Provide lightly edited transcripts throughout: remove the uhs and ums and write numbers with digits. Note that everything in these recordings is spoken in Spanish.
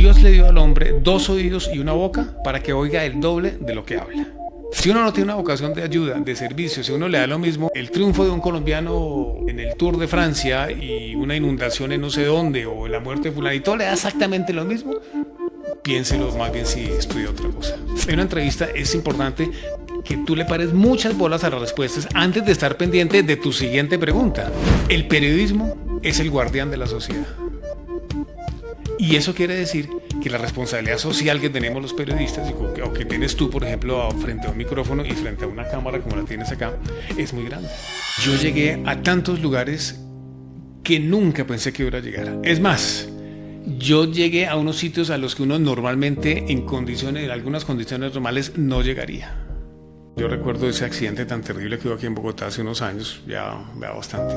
Dios le dio al hombre 2 oídos y una boca para que oiga el doble de lo que habla. Si uno no tiene una vocación de ayuda, de servicio, si uno le da lo mismo, el triunfo de un colombiano en el Tour de Francia y una inundación en no sé dónde, o la muerte de fulanito, le da exactamente lo mismo, piénselo más bien si estudia otra cosa. En una entrevista es importante que tú le pares muchas bolas a las respuestas antes de estar pendiente de tu siguiente pregunta. El periodismo es el guardián de la sociedad. Y eso quiere decir que la responsabilidad social que tenemos los periodistas, o que tienes tú, por ejemplo, frente a un micrófono y frente a una cámara como la tienes acá, es muy grande. Yo llegué a tantos lugares que nunca pensé que iba a llegar. Es más, yo llegué a unos sitios a los que uno normalmente en algunas condiciones normales no llegaría. Yo recuerdo ese accidente tan terrible que hubo aquí en Bogotá hace unos años, ya bastante,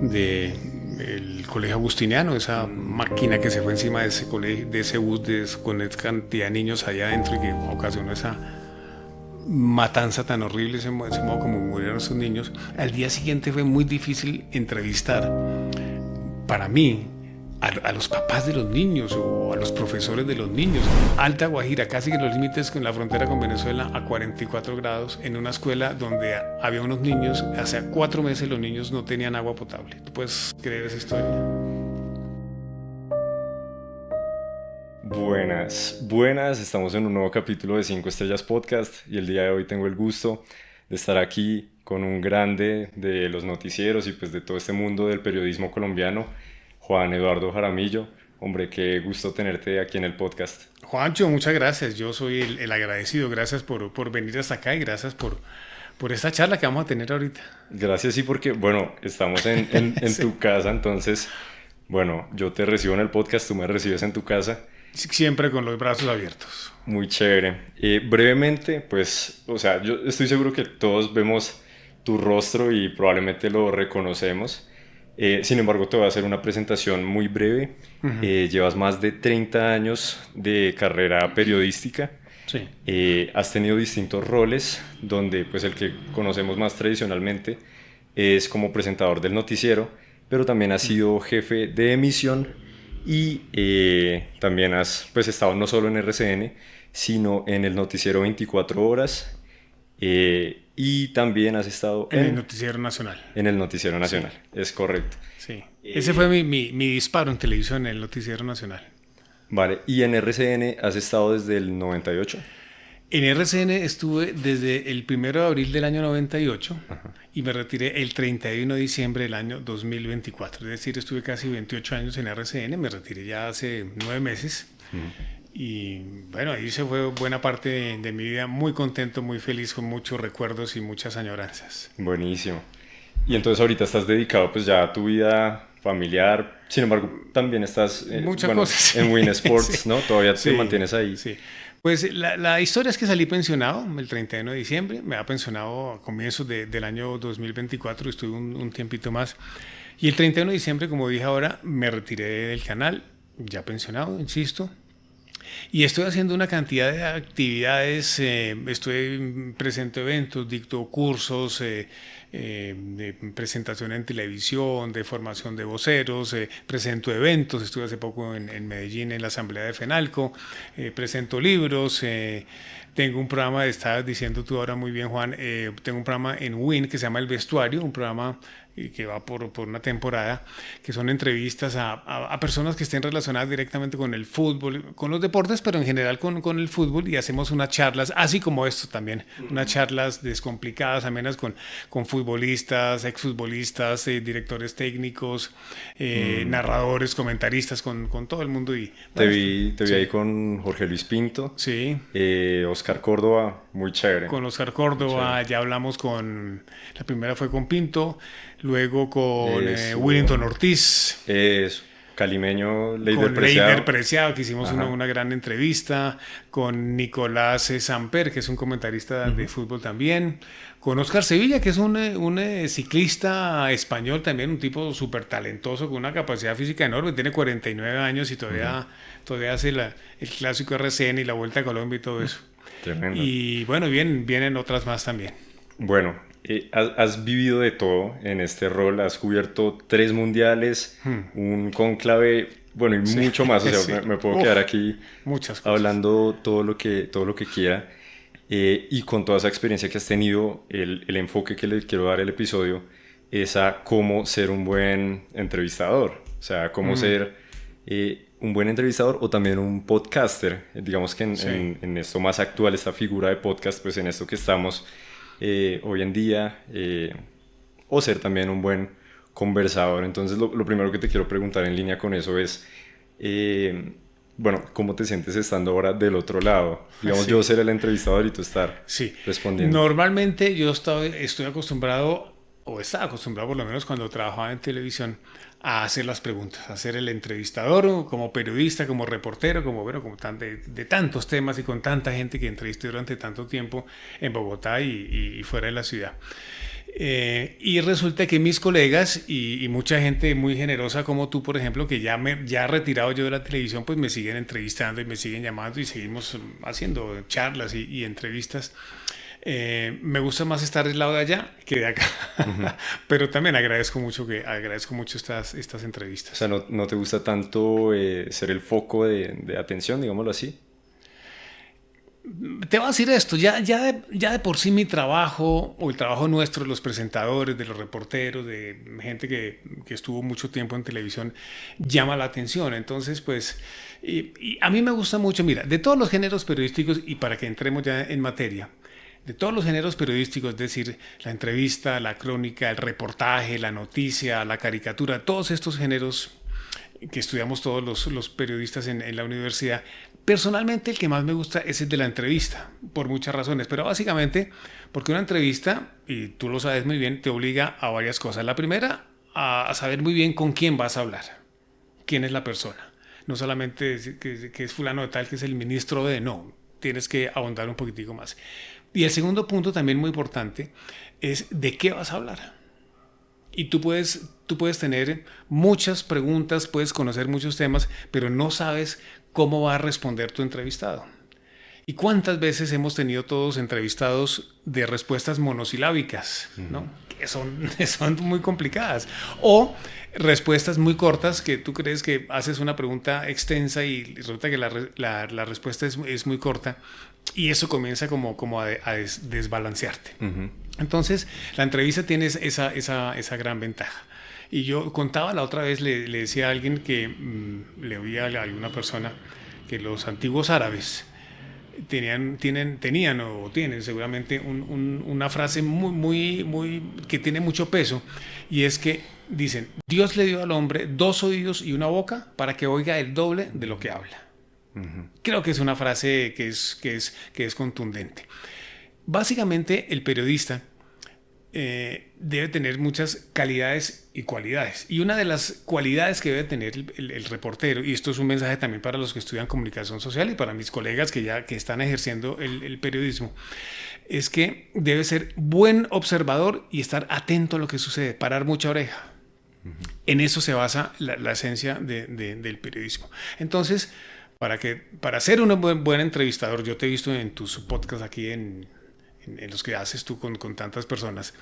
del colegio agustiniano, esa máquina que se fue encima de ese colegio, de ese bus con esa cantidad de niños allá adentro y que ocasionó esa matanza tan horrible, ese modo como murieron esos niños. Al día siguiente fue muy difícil entrevistar para mí a los papás de los niños o a los profesores de los niños. Alta Guajira, casi que los límites con la frontera con Venezuela, a 44 grados, en una escuela donde había unos niños, hace 4 meses los niños no tenían agua potable. ¿Tú puedes creer esa historia? Buenas, estamos en un nuevo capítulo de 5 Estrellas Podcast y el día de hoy tengo el gusto de estar aquí con un grande de los noticieros y pues de todo este mundo del periodismo colombiano, Juan Eduardo Jaramillo. Hombre, qué gusto tenerte aquí en el podcast. Juancho, muchas gracias. Yo soy el agradecido. Gracias por venir hasta acá y gracias por esta charla que vamos a tener ahorita. Gracias, sí, porque, bueno, estamos en sí, tu casa, entonces, bueno, yo te recibo en el podcast, tú me recibes en tu casa. Siempre con los brazos abiertos. Muy chévere. Brevemente, pues, o sea, yo estoy seguro que todos vemos tu rostro y probablemente lo reconocemos. Sin embargo, te voy a hacer una presentación muy breve. Llevas más de 30 años de carrera periodística. Sí. Has tenido distintos roles, donde pues el que conocemos más tradicionalmente es como presentador del noticiero, pero también has sido jefe de emisión y también has pues estado no solo en RCN, sino en el noticiero 24 horas. Y también has estado en el Noticiero Nacional. En el Noticiero Nacional, sí. Es correcto. Sí, ese fue mi disparo en televisión, en el Noticiero Nacional. Vale, ¿y en RCN has estado desde el 98? En RCN estuve desde el 1 de abril del año 98. Ajá. Y me retiré el 31 de diciembre del año 2024. Es decir, estuve casi 28 años en RCN, me retiré ya hace 9 meses. Y bueno, ahí se fue buena parte de mi vida, muy contento, muy feliz, con muchos recuerdos y muchas añoranzas. Buenísimo. Y entonces ahorita estás dedicado pues ya a tu vida familiar, sin embargo también estás cosas, en Win Sports, sí. ¿No? Todavía sí, te mantienes ahí. Sí. Pues la historia es que salí pensionado el 31 de diciembre, me había pensionado a comienzos del año 2024, estuve un tiempito más. Y el 31 de diciembre, como dije ahora, me retiré del canal, ya pensionado, insisto. Y estoy haciendo una cantidad de actividades, presento eventos, dicto cursos, de presentación en televisión, de formación de voceros, presento eventos, estuve hace poco en Medellín en la asamblea de FENALCO, presento libros, tengo un programa, estabas diciendo tú ahora muy bien, Juan, tengo un programa en WIN que se llama El Vestuario, un programa que va por una temporada, que son entrevistas a personas que estén relacionadas directamente con el fútbol, con los deportes, pero en general con el fútbol, y hacemos unas charlas, así como esto también, unas charlas descomplicadas, amenas con futbolistas, exfutbolistas, directores técnicos, narradores, comentaristas, con todo el mundo. Y te vi ahí con Jorge Luis Pinto, sí. Oscar Córdoba, muy chévere. Con Oscar Córdoba, ya hablamos la primera fue con Pinto, luego con Willington Ortiz. Calimeño, Leider Preciado, que hicimos una gran entrevista, con Nicolás Samper, que es un comentarista de fútbol también, con Oscar Sevilla, que es un ciclista español también, un tipo súper talentoso, con una capacidad física enorme, tiene 49 años y todavía hace el clásico RCN y la Vuelta a Colombia y todo eso. Tremendo. Y bueno, vienen otras más también. Bueno, has vivido de todo en este rol, has cubierto 3 mundiales, un cónclave bueno, y mucho más, o sea, Sí. me puedo quedar aquí Muchas cosas. hablando todo lo que quiera. Y con toda esa experiencia que has tenido, el enfoque que le quiero dar al episodio es a cómo ser un buen entrevistador, o sea, cómo ser un buen entrevistador o también un podcaster. Digamos que Sí. en esto más actual, esta figura de podcast, pues en esto que estamos hoy en día, o ser también un buen conversador. Entonces lo primero que te quiero preguntar en línea con eso es, bueno, ¿cómo te sientes estando ahora del otro lado? Digamos, Sí. yo ser el entrevistador y tú estar Sí. respondiendo. Normalmente yo estoy acostumbrado, o estaba acostumbrado por lo menos cuando trabajaba en televisión, a hacer las preguntas, a ser el entrevistador, o como periodista, como reportero, como, bueno, como de tantos temas y con tanta gente que entrevisté durante tanto tiempo en Bogotá y fuera de la ciudad. Y resulta que mis colegas y mucha gente muy generosa como tú, por ejemplo, que ya retirado yo de la televisión, pues me siguen entrevistando y me siguen llamando y seguimos haciendo charlas y entrevistas. Me gusta más estar del lado de allá que de acá, pero también agradezco mucho estas O entrevistas. sea, no te gusta tanto ser el foco de atención, digámoslo así. Te voy a decir esto, ya de por sí mi trabajo o el trabajo nuestro, de los presentadores, de los reporteros, de gente que estuvo mucho tiempo en televisión, llama la atención. Entonces, pues, y a mí me gusta mucho, mira, de todos los géneros periodísticos, y para que entremos ya en materia, de todos los géneros periodísticos, es decir, la entrevista, la crónica, el reportaje, la noticia, la caricatura, todos estos géneros que estudiamos todos los periodistas en la universidad. Personalmente el que más me gusta es el de la entrevista, por muchas razones, pero básicamente porque una entrevista, y tú lo sabes muy bien, te obliga a varias cosas. La primera, a saber muy bien con quién vas a hablar, quién es la persona. No solamente decir que es fulano de tal, que es el ministro de... No, tienes que ahondar un poquitico más. Y el segundo punto también muy importante es de qué vas a hablar. Y tú puedes tener muchas preguntas, puedes conocer muchos temas, pero no sabes cómo va a responder tu entrevistado. ¿Y cuántas veces hemos tenido todos entrevistados de respuestas monosilábicas, ¿no? Que son muy complicadas? O respuestas muy cortas que tú crees que haces una pregunta extensa y resulta que la respuesta es muy corta y eso comienza como a desbalancearte. Entonces, la entrevista tiene esa gran ventaja. Y yo contaba la otra vez, le decía a alguien que le oía a alguna persona que los antiguos árabes tenían o tienen seguramente una frase muy que tiene mucho peso y es que dicen, Dios le dio al hombre 2 oídos y una boca para que oiga el doble de lo que habla. Creo que es una frase que es contundente. Básicamente el periodista debe tener muchas calidades y cualidades. Y una de las cualidades que debe tener el reportero, y esto es un mensaje también para los que estudian comunicación social y para mis colegas que están ejerciendo el periodismo, es que debe ser buen observador y estar atento a lo que sucede, parar mucha oreja. En eso se basa la esencia del periodismo. Entonces, para ser un buen entrevistador, yo te he visto en tus podcasts aquí en los que haces tú con tantas personas,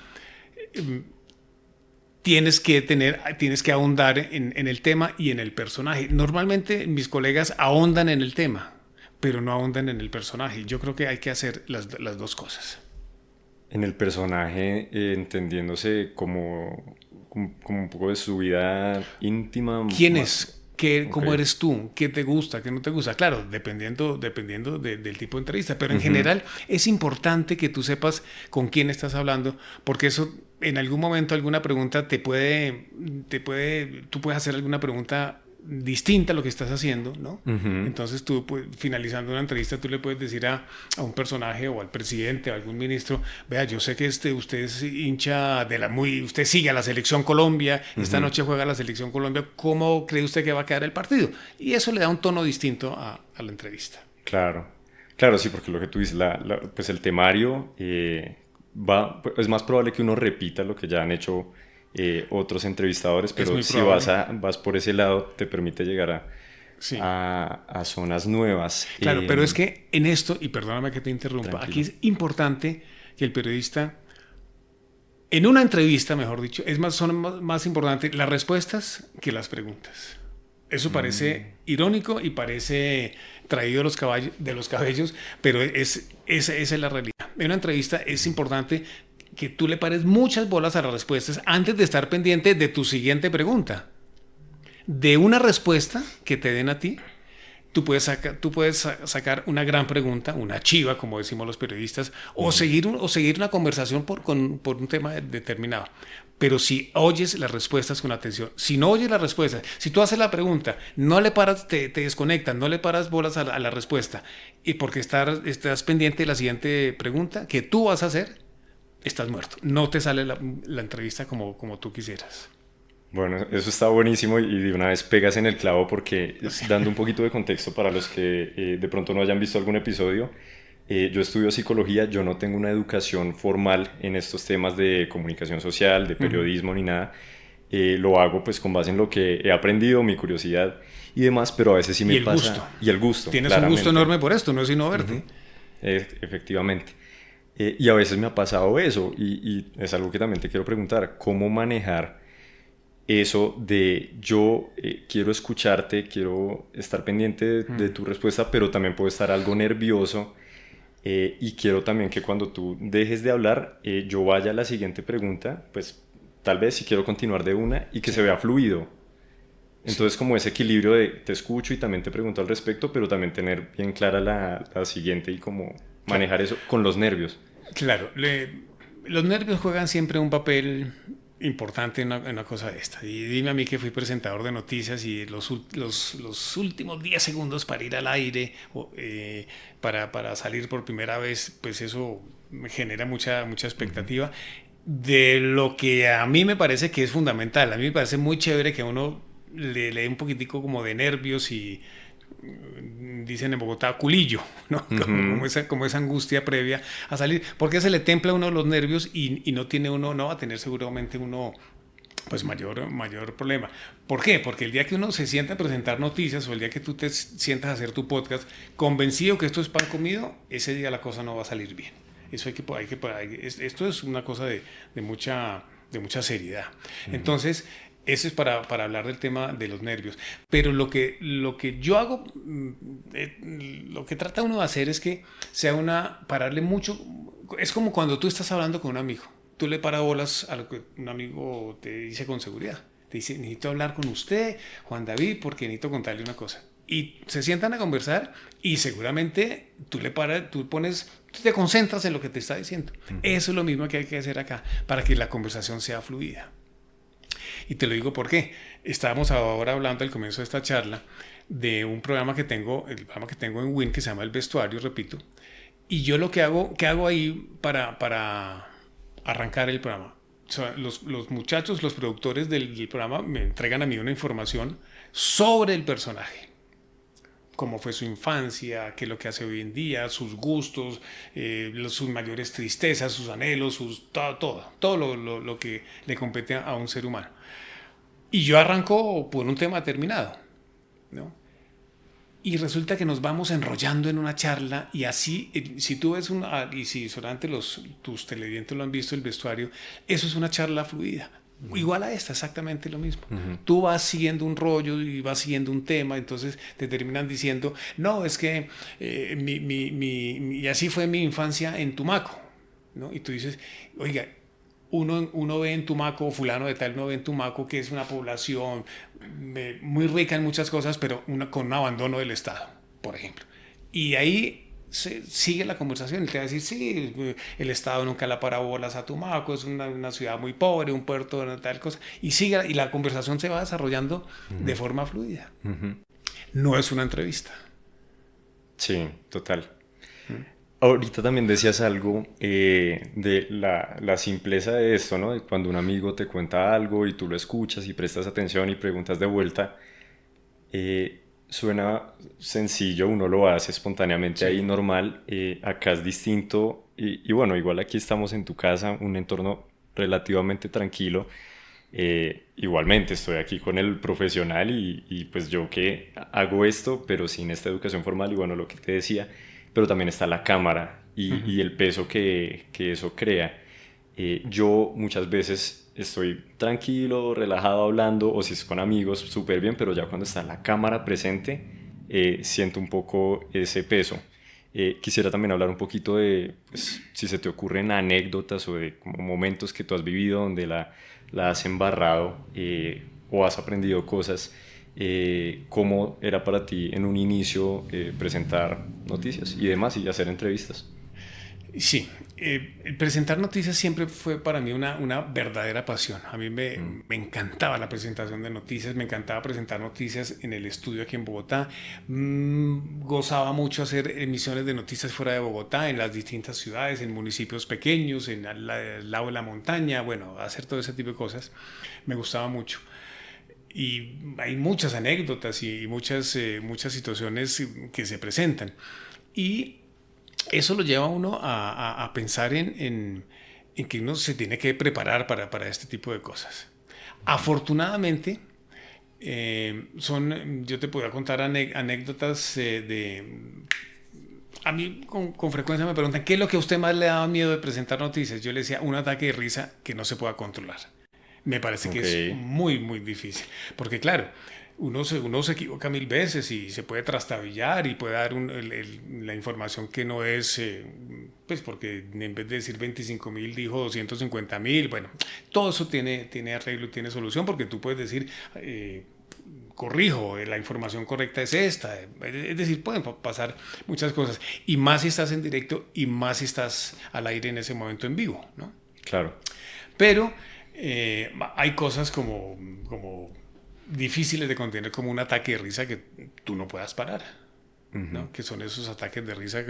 tienes que ahondar en el tema y en el personaje. Normalmente mis colegas ahondan en el tema, pero no ahondan en el personaje. Yo creo que hay que hacer las dos cosas. En el personaje, entendiéndose como un poco de su vida íntima. ¿Quién Más. es? Okay. ¿Cómo eres tú? ¿Qué te gusta? ¿Qué no te gusta? Claro, dependiendo del tipo de entrevista, pero en general es importante que tú sepas con quién estás hablando, porque eso en algún momento alguna pregunta tú puedes hacer alguna pregunta distinta a lo que estás haciendo, ¿no? Entonces tú, pues, finalizando una entrevista, tú le puedes decir a un personaje o al presidente o a algún ministro, vea, yo sé que usted es hincha usted sigue a la Selección Colombia, esta noche juega la Selección Colombia, ¿cómo cree usted que va a quedar el partido? Y eso le da un tono distinto a la entrevista. Claro, sí, porque lo que tú dices, pues el temario es más probable que uno repita lo que ya han hecho otros entrevistadores, pero si vas por ese lado te permite llegar Sí. a zonas nuevas. Claro, pero es que en esto, y perdóname que te interrumpa, tranquilo. Aquí es importante que el periodista, en una entrevista, mejor dicho, son más importantes las respuestas que las preguntas. Eso parece irónico y parece traído de los cabellos, pero esa es la realidad. En una entrevista es importante que tú le pares muchas bolas a las respuestas antes de estar pendiente de tu siguiente pregunta. De una respuesta que te den a ti, tú puedes sacar una gran pregunta, una chiva, como decimos los periodistas, o seguir una conversación por un tema determinado. Pero si oyes las respuestas con atención, si no oyes las respuestas, si tú haces la pregunta, no le paras, te desconectas, no le paras bolas a la respuesta, y porque estás pendiente de la siguiente pregunta que tú vas a hacer, estás muerto. No te sale la entrevista como tú quisieras. Bueno, eso está buenísimo y de una vez pegas en el clavo porque dando un poquito de contexto para los que de pronto no hayan visto algún episodio, yo estudio psicología, yo no tengo una educación formal en estos temas de comunicación social, de periodismo ni nada. Lo hago pues con base en lo que he aprendido, mi curiosidad y demás, pero a veces sí me pasa. Gusto. Y el gusto. Tienes un gusto enorme por esto, no es sino verte. Efectivamente. Y a veces me ha pasado eso y es algo que también te quiero preguntar, ¿cómo manejar eso de yo quiero escucharte, quiero estar pendiente de tu respuesta, pero también puedo estar algo nervioso y quiero también que cuando tú dejes de hablar, yo vaya a la siguiente pregunta, pues tal vez si quiero continuar de una y que se vea fluido. Entonces como ese equilibrio de te escucho y también te pregunto al respecto, pero también tener bien clara la siguiente y cómo manejar eso con los nervios. Claro, los nervios juegan siempre un papel importante en una cosa de esta. Y dime a mí que fui presentador de noticias y los últimos 10 segundos para ir al aire, para salir por primera vez, pues eso me genera mucha expectativa. De lo que a mí me parece que es fundamental. A mí me parece muy chévere que uno le dé un poquitico como de nervios y dicen en Bogotá culillo, ¿no? Como esa angustia previa a salir, porque se le templa a uno los nervios y no tiene uno, no va a tener seguramente uno pues mayor problema. ¿Por qué? Porque el día que uno se sienta a presentar noticias o el día que tú te sientas a hacer tu podcast convencido que esto es pan comido, ese día la cosa no va a salir bien. Eso esto es una cosa de mucha seriedad. Entonces, eso es para hablar del tema de los nervios. Pero lo que yo hago, lo que trata uno de hacer es que sea pararle mucho. Es como cuando tú estás hablando con un amigo. Tú le paras bolas a lo que un amigo te dice con seguridad. Te dice, necesito hablar con usted, Juan David, porque necesito contarle una cosa. Y se sientan a conversar y seguramente tú te concentras en lo que te está diciendo. Eso es lo mismo que hay que hacer acá para que la conversación sea fluida. Y te lo digo porque estábamos ahora hablando al comienzo de esta charla de un programa que tengo, el programa que tengo en WIN que se llama El Vestuario, repito. Y yo lo que hago ahí para arrancar el programa. O sea, los muchachos, los productores del programa me entregan a mí una información sobre el personaje. Cómo fue su infancia, qué es lo que hace hoy en día, sus gustos, sus mayores tristezas, sus anhelos, todo lo que le compete a un ser humano. Y yo arranco por un tema determinado, ¿no? Y resulta que nos vamos enrollando en una charla y así, si tú ves y si solamente tus televidentes lo han visto, El Vestuario, eso es una charla fluida. Igual a esta, exactamente lo mismo. Tú vas siguiendo un rollo y vas siguiendo un tema, entonces te terminan diciendo, no, es que y así fue mi infancia en Tumaco, ¿no? Y tú dices, oiga, uno ve en Tumaco, fulano de tal, uno ve en Tumaco que es una población muy rica en muchas cosas, pero con un abandono del Estado, por ejemplo. Y ahí sigue la conversación, él te va a decir, sí, el Estado nunca la para bolas a Tumaco, es una ciudad muy pobre, un puerto, tal cosa, y la conversación se va desarrollando de forma fluida. No es una entrevista. Sí, total. Ahorita también decías algo de la simpleza de esto, ¿no? De cuando un amigo te cuenta algo y tú lo escuchas y prestas atención y preguntas de vuelta, suena sencillo, uno lo hace espontáneamente ahí normal, acá es distinto y bueno, igual aquí estamos en tu casa, un entorno relativamente tranquilo, igualmente estoy aquí con el profesional y pues yo que hago esto pero sin esta educación formal y bueno, lo que te decía, pero también está la cámara y el peso que eso crea. Yo muchas veces estoy tranquilo, relajado hablando, o si es con amigos, súper bien, pero ya cuando está la cámara presente, siento un poco ese peso. Quisiera también hablar un poquito de, pues, si se te ocurren anécdotas o de como momentos que tú has vivido donde la has embarrado o has aprendido cosas. ¿Cómo era para ti en un inicio presentar noticias y demás y hacer entrevistas? Sí, el presentar noticias siempre fue para mí una verdadera pasión. A mí me encantaba la presentación de noticias, me encantaba presentar noticias en el estudio aquí en Bogotá. Gozaba mucho hacer emisiones de noticias fuera de Bogotá, en las distintas ciudades, en municipios pequeños, al lado de la montaña, bueno, hacer todo ese tipo de cosas. Me gustaba mucho. Y hay muchas anécdotas y muchas situaciones que se presentan. Y eso lo lleva a uno a pensar en que uno se tiene que preparar para este tipo de cosas. Afortunadamente, yo te podría contar anécdotas A mí con frecuencia me preguntan, ¿qué es lo que a usted más le daba miedo de presentar noticias? Yo le decía, un ataque de risa que no se pueda controlar. Me parece que es Ok. muy, muy difícil. Porque claro, uno se equivoca mil veces y se puede trastabillar y puede dar la información que no es, pues porque en vez de decir 25.000 dijo 250.000. Bueno, todo eso tiene arreglo, tiene solución porque tú puedes decir, corrijo, la información correcta es esta. Es decir, pueden pasar muchas cosas. Y más si estás en directo y más si estás al aire en ese momento en vivo, ¿no? Claro. Pero hay cosas como difíciles de contener, como un ataque de risa que tú no puedas parar, Ujú. ¿no? Que son esos ataques de risa,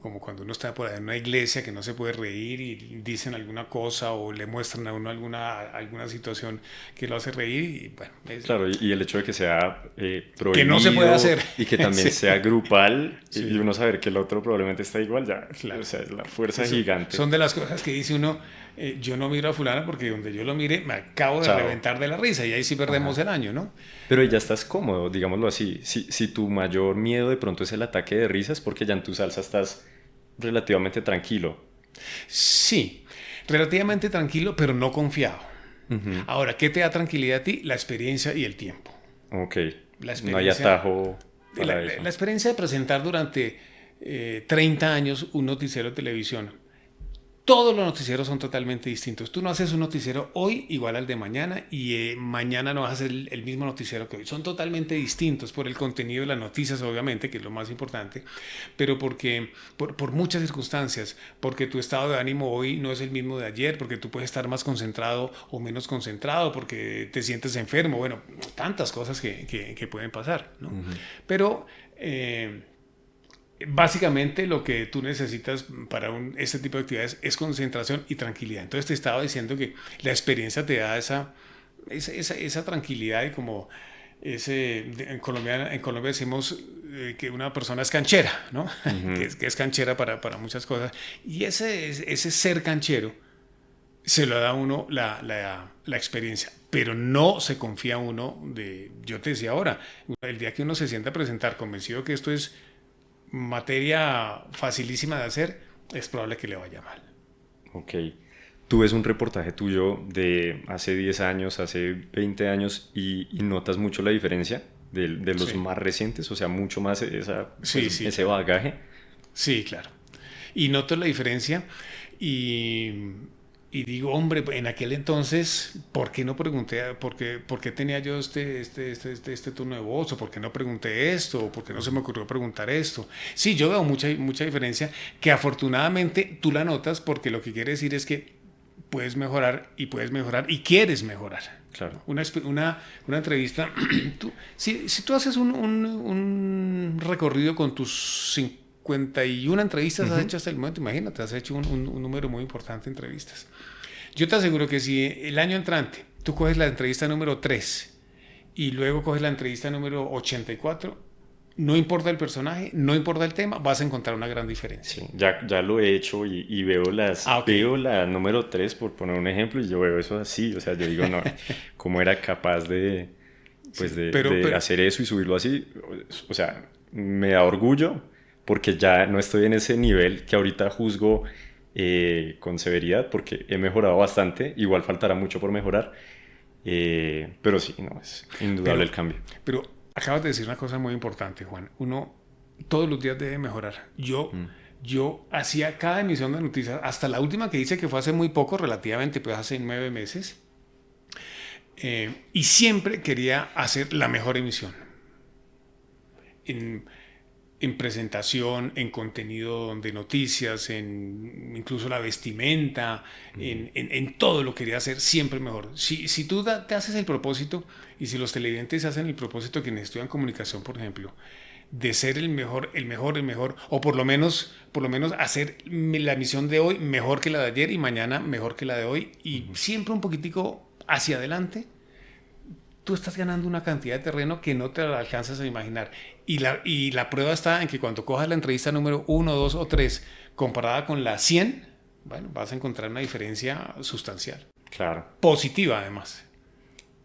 como cuando uno está por ahí en una iglesia que no se puede reír y dicen alguna cosa o le muestran a uno alguna situación que lo hace reír y bueno, Claro, y el hecho de que sea que no se puede hacer. prohibido y que también Sí, sea grupal y sí, uno saber que el otro probablemente está igual, ya, o claro. sea, es la fuerza Eso, gigante. son de las cosas que dice uno, yo no miro a fulano porque donde yo lo mire me acabo de Chao. reventar de la risa y ahí sí perdemos Ajá. el año, ¿no? Pero ya estás cómodo, digámoslo así. Si tu mayor miedo de pronto es el ataque de risas, porque ya en tu salsa estás relativamente tranquilo. Sí, relativamente tranquilo, pero no confiado. Ujú. Ahora, ¿qué te da tranquilidad a ti? La experiencia y el tiempo. Ok, La no hay experiencia, atajo para eso. la experiencia de presentar durante 30 años un noticiero de televisión. Todos los noticieros son totalmente distintos. Tú no haces un noticiero hoy igual al de mañana y mañana no vas a hacer el mismo noticiero que hoy. Son totalmente distintos por el contenido de las noticias, obviamente, que es lo más importante, pero por muchas circunstancias, porque tu estado de ánimo hoy no es el mismo de ayer, porque tú puedes estar más concentrado o menos concentrado, porque te sientes enfermo, bueno, tantas cosas que pueden pasar, ¿no? Ujú. Pero... básicamente lo que tú necesitas para este tipo de actividades es concentración y tranquilidad. Entonces te estaba diciendo que la experiencia te da esa tranquilidad y como en Colombia decimos que una persona es canchera, ¿no? Ujú. Que es canchera para muchas cosas. Y ese ser canchero se lo da a uno la experiencia, pero no se confía uno yo te decía ahora, el día que uno se sienta a presentar convencido que esto es materia facilísima de hacer, es probable que le vaya mal. Ok. Tú ves un reportaje tuyo de hace 10 años, hace 20 años y notas mucho la diferencia de los Sí, más recientes, o sea, mucho más sí, pues, sí, ese claro. bagaje. Sí, claro. Y noto la diferencia y, y digo, hombre, en aquel entonces, ¿por qué no pregunté? ¿Por qué tenía yo este tono de voz? ¿O por qué no pregunté esto? ¿O por qué no se me ocurrió preguntar esto? Sí, yo veo mucha diferencia que afortunadamente tú la notas porque lo que quiere decir es que puedes mejorar y quieres mejorar. Claro. Una entrevista, si tú haces un recorrido con tus 51 entrevistas has Ujú. hecho hasta el momento, imagínate, has hecho un número muy importante de entrevistas. Yo te aseguro que si el año entrante tú coges la entrevista número 3 y luego coges la entrevista número 84, no importa el personaje, no importa el tema, vas a encontrar una gran diferencia. Sí, ya lo he hecho y Ah, ok. veo la número 3 por poner un ejemplo y yo veo eso así, o sea, yo digo, no, ¿cómo era capaz pues Sí, pero, de pero hacer eso y subirlo así? O sea, me da orgullo porque ya no estoy en ese nivel que ahorita juzgo con severidad porque he mejorado bastante, igual faltará mucho por mejorar, pero sí, no, es indudable el cambio. Pero acabas de decir una cosa muy importante, Juan. Uno todos los días debe mejorar. Yo hacía cada emisión de noticias, hasta la última que hice, que fue hace muy poco, relativamente, pues hace 9 meses, y siempre quería hacer la mejor emisión. En presentación, en contenido de noticias, en incluso la vestimenta, en todo lo quería hacer siempre mejor. Si tú te haces el propósito, y si los televidentes hacen el propósito, quienes estudian comunicación, por ejemplo, de ser el mejor, o por lo menos hacer la emisión de hoy mejor que la de ayer y mañana mejor que la de hoy, y siempre un poquitico hacia adelante, tú estás ganando una cantidad de terreno que no te la alcanzas a imaginar. Y la prueba está en que cuando cojas la entrevista número 1, 2 o 3 comparada con la 100, bueno, vas a encontrar una diferencia sustancial. Claro. Positiva, además.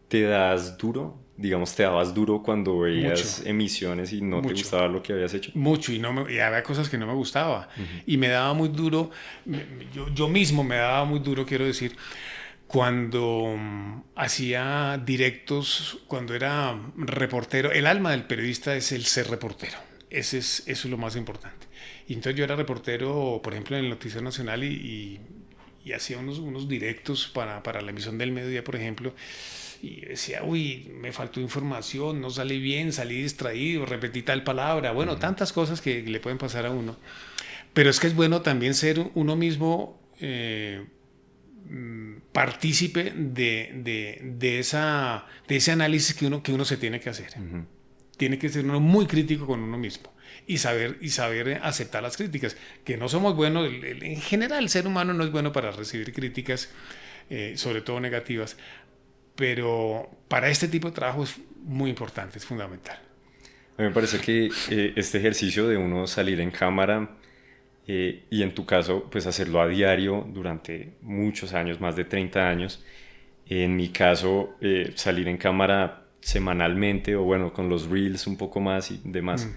¿Te das duro? Digamos, ¿te dabas duro cuando veías Mucho. emisiones y no te gustaba lo que habías hecho? Mucho, y había cosas que no me gustaba. Y me daba muy duro, yo mismo me daba muy duro, quiero decir, cuando hacía directos, cuando era reportero. El alma del periodista es el ser reportero. Eso es lo más importante. Y entonces yo era reportero, por ejemplo, en el Noticiero Nacional, y hacía unos directos para la emisión del mediodía, por ejemplo. Y decía, uy, me faltó información, no salí bien, salí distraído, repetí tal palabra. Bueno, tantas cosas que le pueden pasar a uno. Pero es que es bueno también ser uno mismo partícipe de ese análisis que uno se tiene que hacer. Tiene que ser uno muy crítico con uno mismo y saber aceptar las críticas, que no somos buenos. En general, el ser humano no es bueno para recibir críticas, sobre todo negativas, pero para este tipo de trabajo es muy importante, es fundamental. A mí me parece que este ejercicio de uno salir en cámara y en tu caso, pues hacerlo a diario durante muchos años, más de 30 años. En mi caso, salir en cámara semanalmente o bueno, con los reels un poco más y demás,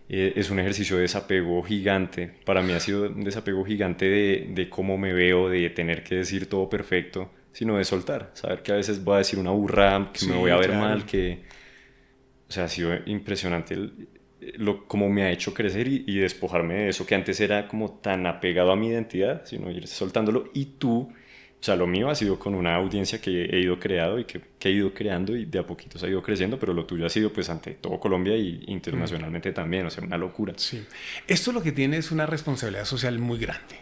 es un ejercicio de desapego gigante. Para mí ha sido un desapego gigante de cómo me veo, de tener que decir todo perfecto, sino de soltar, saber que a veces voy a decir una burrada, que me voy a ver mal, que... O sea, ha sido impresionante cómo me ha hecho crecer y despojarme de eso que antes era como tan apegado a mi identidad, sino ir soltándolo. Y tú, o sea, lo mío ha sido con una audiencia que he ido creando y que he ido creando y de a poquitos ha ido creciendo, pero lo tuyo ha sido pues ante todo Colombia y internacionalmente también, o sea, una locura. Sí. Esto lo que tiene es una responsabilidad social muy grande.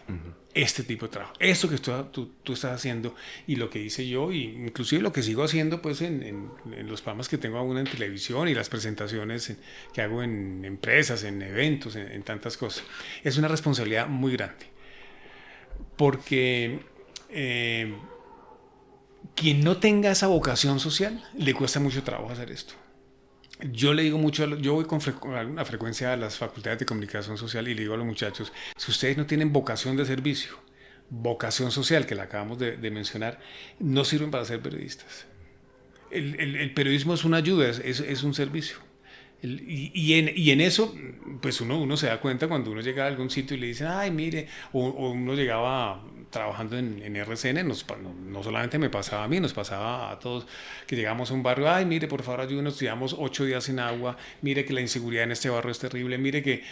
Este tipo de trabajo, esto que tú estás haciendo y lo que hice yo, y inclusive lo que sigo haciendo pues en los programas que tengo aún en televisión y las presentaciones que hago en empresas, en eventos, en tantas cosas, es una responsabilidad muy grande, porque quien no tenga esa vocación social le cuesta mucho trabajo hacer esto. Yo le digo mucho, yo voy con una frecuencia a las facultades de comunicación social y le digo a los muchachos, si ustedes no tienen vocación de servicio, vocación social, que la acabamos de mencionar, no sirven para ser periodistas. El periodismo es una ayuda, es un servicio. Y en eso, pues uno se da cuenta cuando uno llega a algún sitio y le dicen, ay, mire, o uno llegaba trabajando en RCN, no solamente me pasaba a mí, nos pasaba a todos, que llegamos a un barrio, ay, mire, por favor, ayúdenos, llevamos 8 días sin agua, mire que la inseguridad en este barrio es terrible, mire que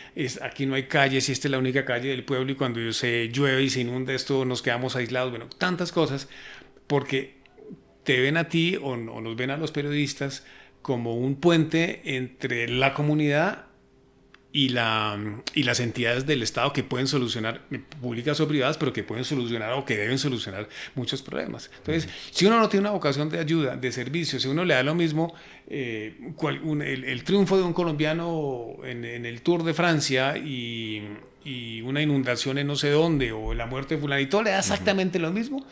aquí no hay calles y esta es la única calle del pueblo y cuando se llueve y se inunda esto nos quedamos aislados, bueno, tantas cosas, porque te ven a ti o nos ven a los periodistas como un puente entre la comunidad y las entidades del Estado que pueden solucionar, públicas o privadas, pero que pueden solucionar o que deben solucionar muchos problemas. Entonces, si uno no tiene una vocación de ayuda, de servicio, si uno le da lo mismo, el triunfo de un colombiano en el Tour de Francia y una inundación en no sé dónde, o la muerte de fulanito, le da exactamente lo mismo,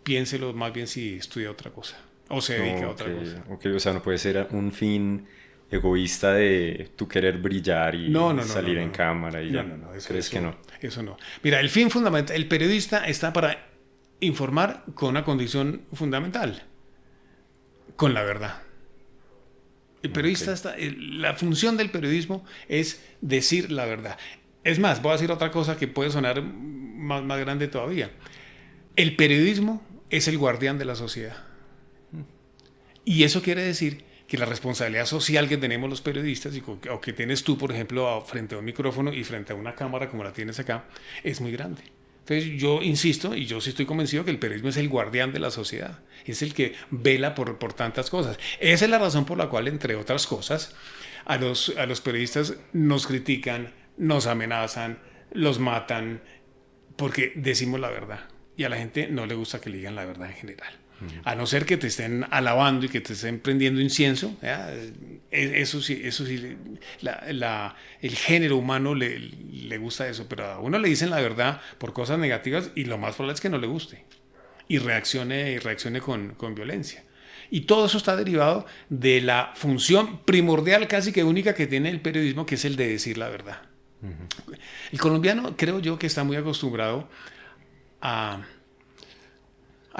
piénselo más bien si estudia otra cosa. O se dedica a otra cosa. Ok, o sea, no puede ser un fin egoísta de tú querer brillar y salir en cámara y ya. No, ¿Crees que no? Eso no. Mira, el fin fundamental, el periodista está para informar con una condición fundamental, con la verdad. El periodista la función del periodismo es decir la verdad. Es más, voy a decir otra cosa que puede sonar más grande todavía. El periodismo es el guardián de la sociedad. Y eso quiere decir que la responsabilidad social que tenemos los periodistas, o que tienes tú, por ejemplo, frente a un micrófono y frente a una cámara como la tienes acá, es muy grande. Entonces yo insisto, y yo sí estoy convencido que el periodismo es el guardián de la sociedad, es el que vela por tantas cosas. Esa es la razón por la cual, entre otras cosas, a los periodistas nos critican, nos amenazan, los matan, porque decimos la verdad. Y a la gente no le gusta que le digan la verdad en general. A no ser que te estén alabando y que te estén prendiendo incienso, ¿ya? Eso sí, el género humano le gusta eso, pero a uno le dicen la verdad por cosas negativas y lo más probable es que no le guste y reaccione con violencia. Y todo eso está derivado de la función primordial, casi que única, que tiene el periodismo, que es el de decir la verdad. El colombiano, creo yo, que está muy acostumbrado a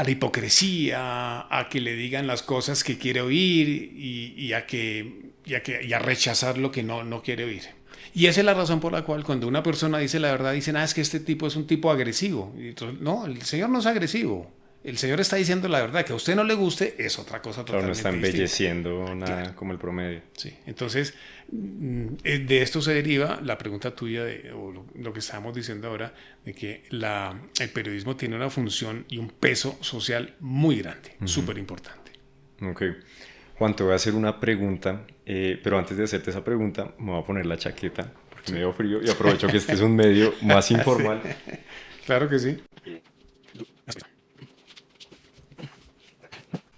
la hipocresía, a que le digan las cosas que quiere oír y a rechazar lo que no quiere oír. Y esa es la razón por la cual cuando una persona dice la verdad, dicen, es que este tipo es un tipo agresivo. Y entonces, no, el señor no es agresivo. El señor está diciendo la verdad. Que a usted no le guste es otra cosa totalmente distinta. Claro, no está embelleciendo nada, claro, como el promedio. Sí, entonces de esto se deriva la pregunta tuya, o lo que estábamos diciendo ahora, de que el periodismo tiene una función y un peso social muy grande, súper importante. Ok. Juan, te voy a hacer una pregunta, pero antes de hacerte esa pregunta me voy a poner la chaqueta porque me dio frío y aprovecho que este es un medio más informal. Sí. Claro que sí.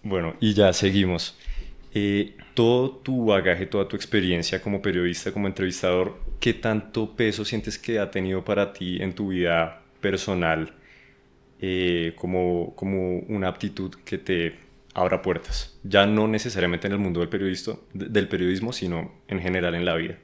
Bueno, y ya seguimos. Todo tu bagaje, toda tu experiencia como periodista, como entrevistador, ¿qué tanto peso sientes que ha tenido para ti en tu vida personal como una aptitud que te abra puertas? Ya no necesariamente en el mundo del periodismo, sino en general en la vida.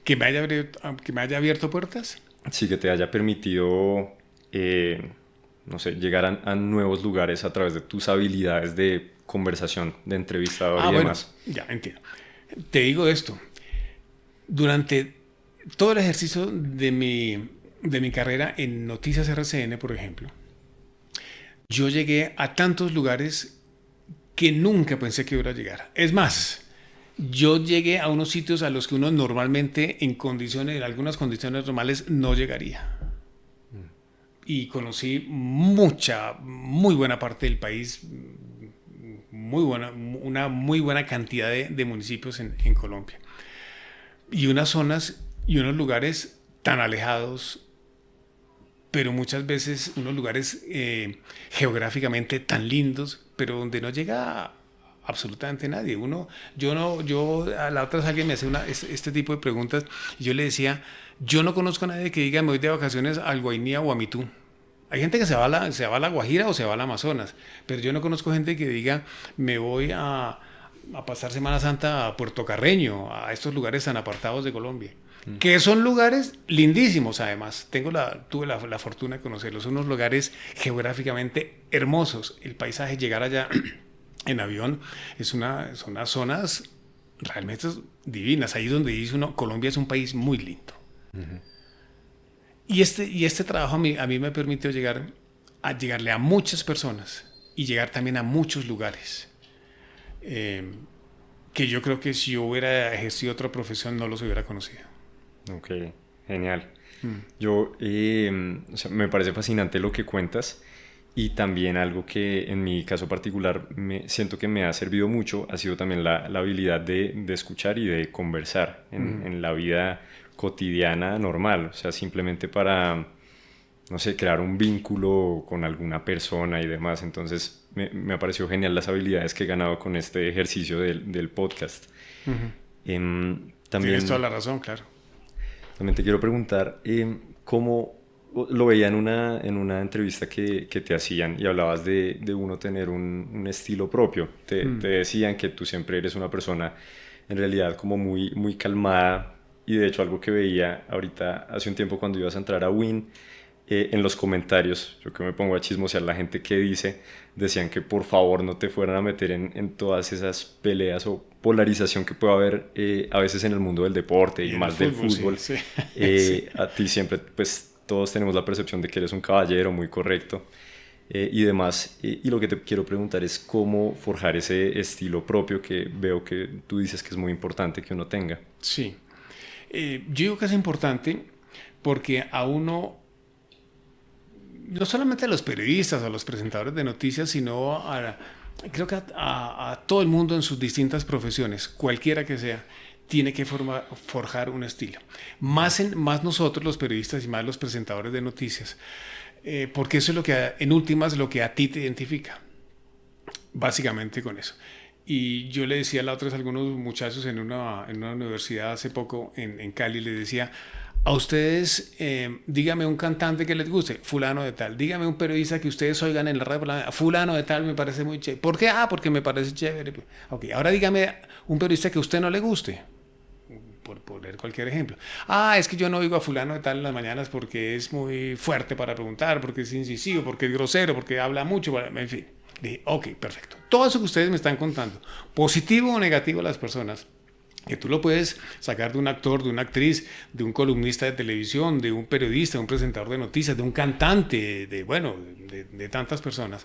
¿Que me haya abierto puertas? Sí, que te haya permitido, no sé, llegar a nuevos lugares a través de tus habilidades de conversación, de entrevistador y demás. Bueno, ya entiendo. Te digo esto. Durante todo el ejercicio de mi carrera en Noticias RCN, por ejemplo, yo llegué a tantos lugares que nunca pensé que iba a llegar. Es más, yo llegué a unos sitios a los que uno normalmente en algunas condiciones normales no llegaría. Y conocí muy buena parte del país, una muy buena cantidad de municipios en Colombia. Y unas zonas y unos lugares tan alejados, pero muchas veces unos lugares geográficamente tan lindos, pero donde no llega absolutamente nadie. Yo a la otra vez alguien me hace este tipo de preguntas y yo le decía, yo no conozco a nadie que diga me voy de vacaciones al Guainía o a Mitú. Hay gente que se va a la Guajira o se va al Amazonas, pero yo no conozco gente que diga me voy a pasar Semana Santa a Puerto Carreño, a estos lugares tan apartados de Colombia. Que son lugares lindísimos además. Tuve la fortuna de conocerlos. Son unos lugares geográficamente hermosos. El paisaje, llegar allá en avión, son unas zonas realmente divinas. Ahí es donde dice uno, Colombia es un país muy lindo. Uh-huh. Y este trabajo a mí me permitió llegarle a muchas personas y llegar también a muchos lugares. Que yo creo que si yo hubiera ejercido otra profesión no los hubiera conocido. Ok, genial. Yo, o sea, me parece fascinante lo que cuentas y también algo que en mi caso particular siento que me ha servido mucho ha sido también la habilidad de escuchar y de conversar en la vida cotidiana normal, o sea, simplemente para, no sé, crear un vínculo con alguna persona y demás. Entonces me ha parecido genial las habilidades que he ganado con este ejercicio del podcast. También, tienes toda la razón, claro. También te quiero preguntar, ¿cómo lo veía en una entrevista que te hacían y hablabas de uno tener un estilo propio? Te decían que tú siempre eres una persona en realidad como muy, muy calmada, y de hecho algo que veía ahorita hace un tiempo cuando ibas a entrar a WIN, en los comentarios, yo que me pongo a chismosear la gente que decían que por favor no te fueran a meter en todas esas peleas o polarización que puede haber a veces en el mundo del deporte y más del fútbol. Sí. A ti siempre, pues todos tenemos la percepción de que eres un caballero muy correcto y demás. Y lo que te quiero preguntar es cómo forjar ese estilo propio que veo que tú dices que es muy importante que uno tenga. Sí. Yo digo que es importante porque a uno, no solamente a los periodistas, a los presentadores de noticias, sino creo que a todo el mundo en sus distintas profesiones, cualquiera que sea, tiene que forjar un estilo. Más nosotros los periodistas y más los presentadores de noticias, porque eso es lo que, en últimas, lo que a ti te identifica, básicamente con eso. Y yo le decía la otra vez a algunos muchachos en una universidad hace poco en Cali, les decía, a ustedes, dígame un cantante que les guste, fulano de tal. Dígame un periodista que ustedes oigan en la radio, fulano de tal, me parece muy chévere. ¿Por qué? Porque me parece chévere. Ok, ahora dígame un periodista que a usted no le guste. Por poner cualquier ejemplo. Es que yo no oigo a fulano de tal en las mañanas porque es muy fuerte para preguntar, porque es incisivo, porque es grosero, porque habla mucho, en fin. Dije, ok, perfecto. Todo eso que ustedes me están contando, positivo o negativo a las personas, que tú lo puedes sacar de un actor, de una actriz, de un columnista de televisión, de un periodista, de un presentador de noticias, de un cantante, de tantas personas.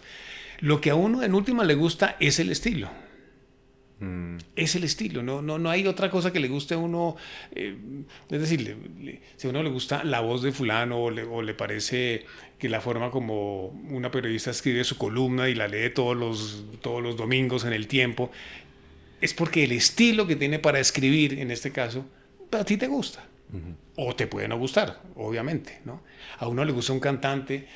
Lo que a uno en última le gusta es el estilo. Es el estilo, no hay otra cosa que le guste a uno. Es decir, si a uno le gusta la voz de fulano o le parece que la forma como una periodista escribe su columna y la lee todos los domingos en El Tiempo, es porque el estilo que tiene para escribir, en este caso, a ti te gusta. O te puede no gustar, obviamente, ¿no? A uno le gusta un cantante,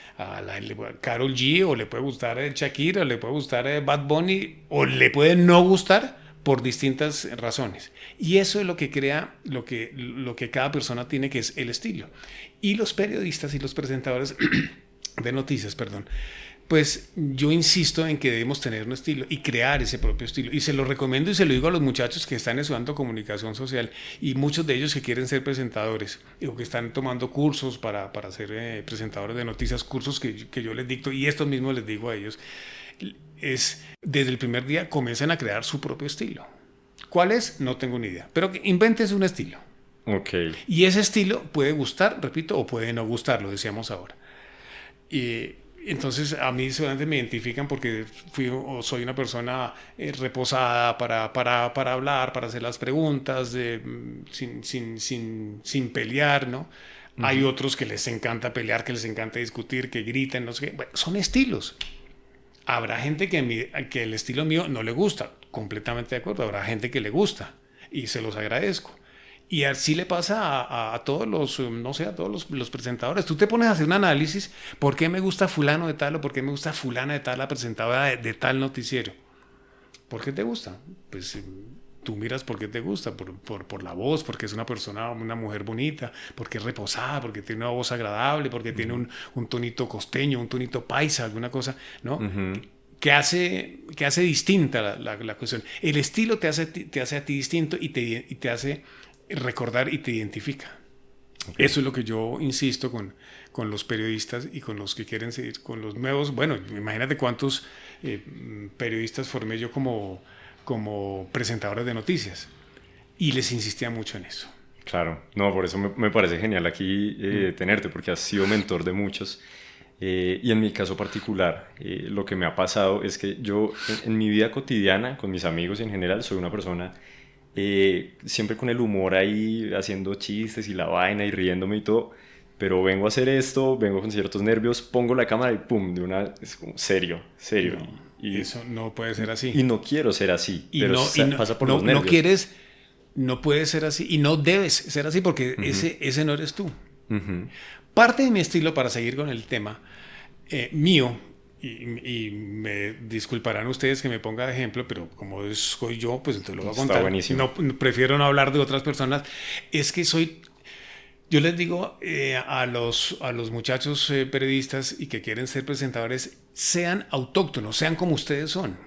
Karol G, o le puede gustar Shakira, o le puede gustar Bad Bunny, o le puede no gustar por distintas razones. Y eso es lo que crea lo que cada persona tiene, que es el estilo. Y los periodistas y los presentadores de noticias, pues yo insisto en que debemos tener un estilo y crear ese propio estilo. Y se lo recomiendo y se lo digo a los muchachos que están estudiando comunicación social y muchos de ellos que quieren ser presentadores o que están tomando cursos para ser presentadores de noticias, cursos que yo les dicto y esto mismo les digo a ellos, es desde el primer día comiencen a crear su propio estilo. ¿Cuál es? No tengo ni idea, pero invéntense un estilo. Okay. Y ese estilo puede gustar, repito, o puede no gustar, lo decíamos ahora. Entonces a mí seguramente me identifican porque soy una persona reposada para hablar, para hacer las preguntas, sin pelear, ¿no? Uh-huh. Hay otros que les encanta pelear, que les encanta discutir, que griten, no sé qué. Bueno, son estilos. Habrá gente que el estilo mío no le gusta, completamente de acuerdo. Habrá gente que le gusta y se los agradezco. Y así le pasa a todos a todos los presentadores. Tú te pones a hacer un análisis, ¿por qué me gusta fulano de tal o por qué me gusta fulana de tal, la presentadora de tal noticiero? ¿Por qué te gusta? Pues tú miras por qué te gusta, por la voz, porque es una mujer bonita, porque es reposada, porque tiene una voz agradable, porque tiene un tonito costeño, un tonito paisa, alguna cosa, ¿no? Uh-huh. Que hace distinta la cuestión. El estilo te hace a ti distinto y te hace recordar y te identifica. Okay. Eso es lo que yo insisto con los periodistas y con los que quieren seguir, con los nuevos. Bueno, imagínate cuántos periodistas formé yo como presentadores de noticias y les insistía mucho en eso. Claro, no, por eso me parece genial aquí tenerte, porque has sido mentor de muchos. Y en mi caso particular, lo que me ha pasado es que yo en mi vida cotidiana, con mis amigos y en general, soy una persona siempre con el humor ahí, haciendo chistes y la vaina y riéndome y todo, pero vengo a hacer esto, vengo con ciertos nervios, pongo la cámara y pum, de una, es como serio. No, y eso no puede ser así. Y no quiero ser así, pero pasa por los nervios. No puedes ser así y no debes ser así porque ese no eres tú. Parte de mi estilo, para seguir con el tema mío, y me disculparán ustedes que me ponga de ejemplo, pero como soy yo, pues entonces lo voy a contar. Está buenísimo. Prefiero no hablar de otras personas. Es que yo les digo a los muchachos periodistas y que quieren ser presentadores, sean autóctonos, sean como ustedes son.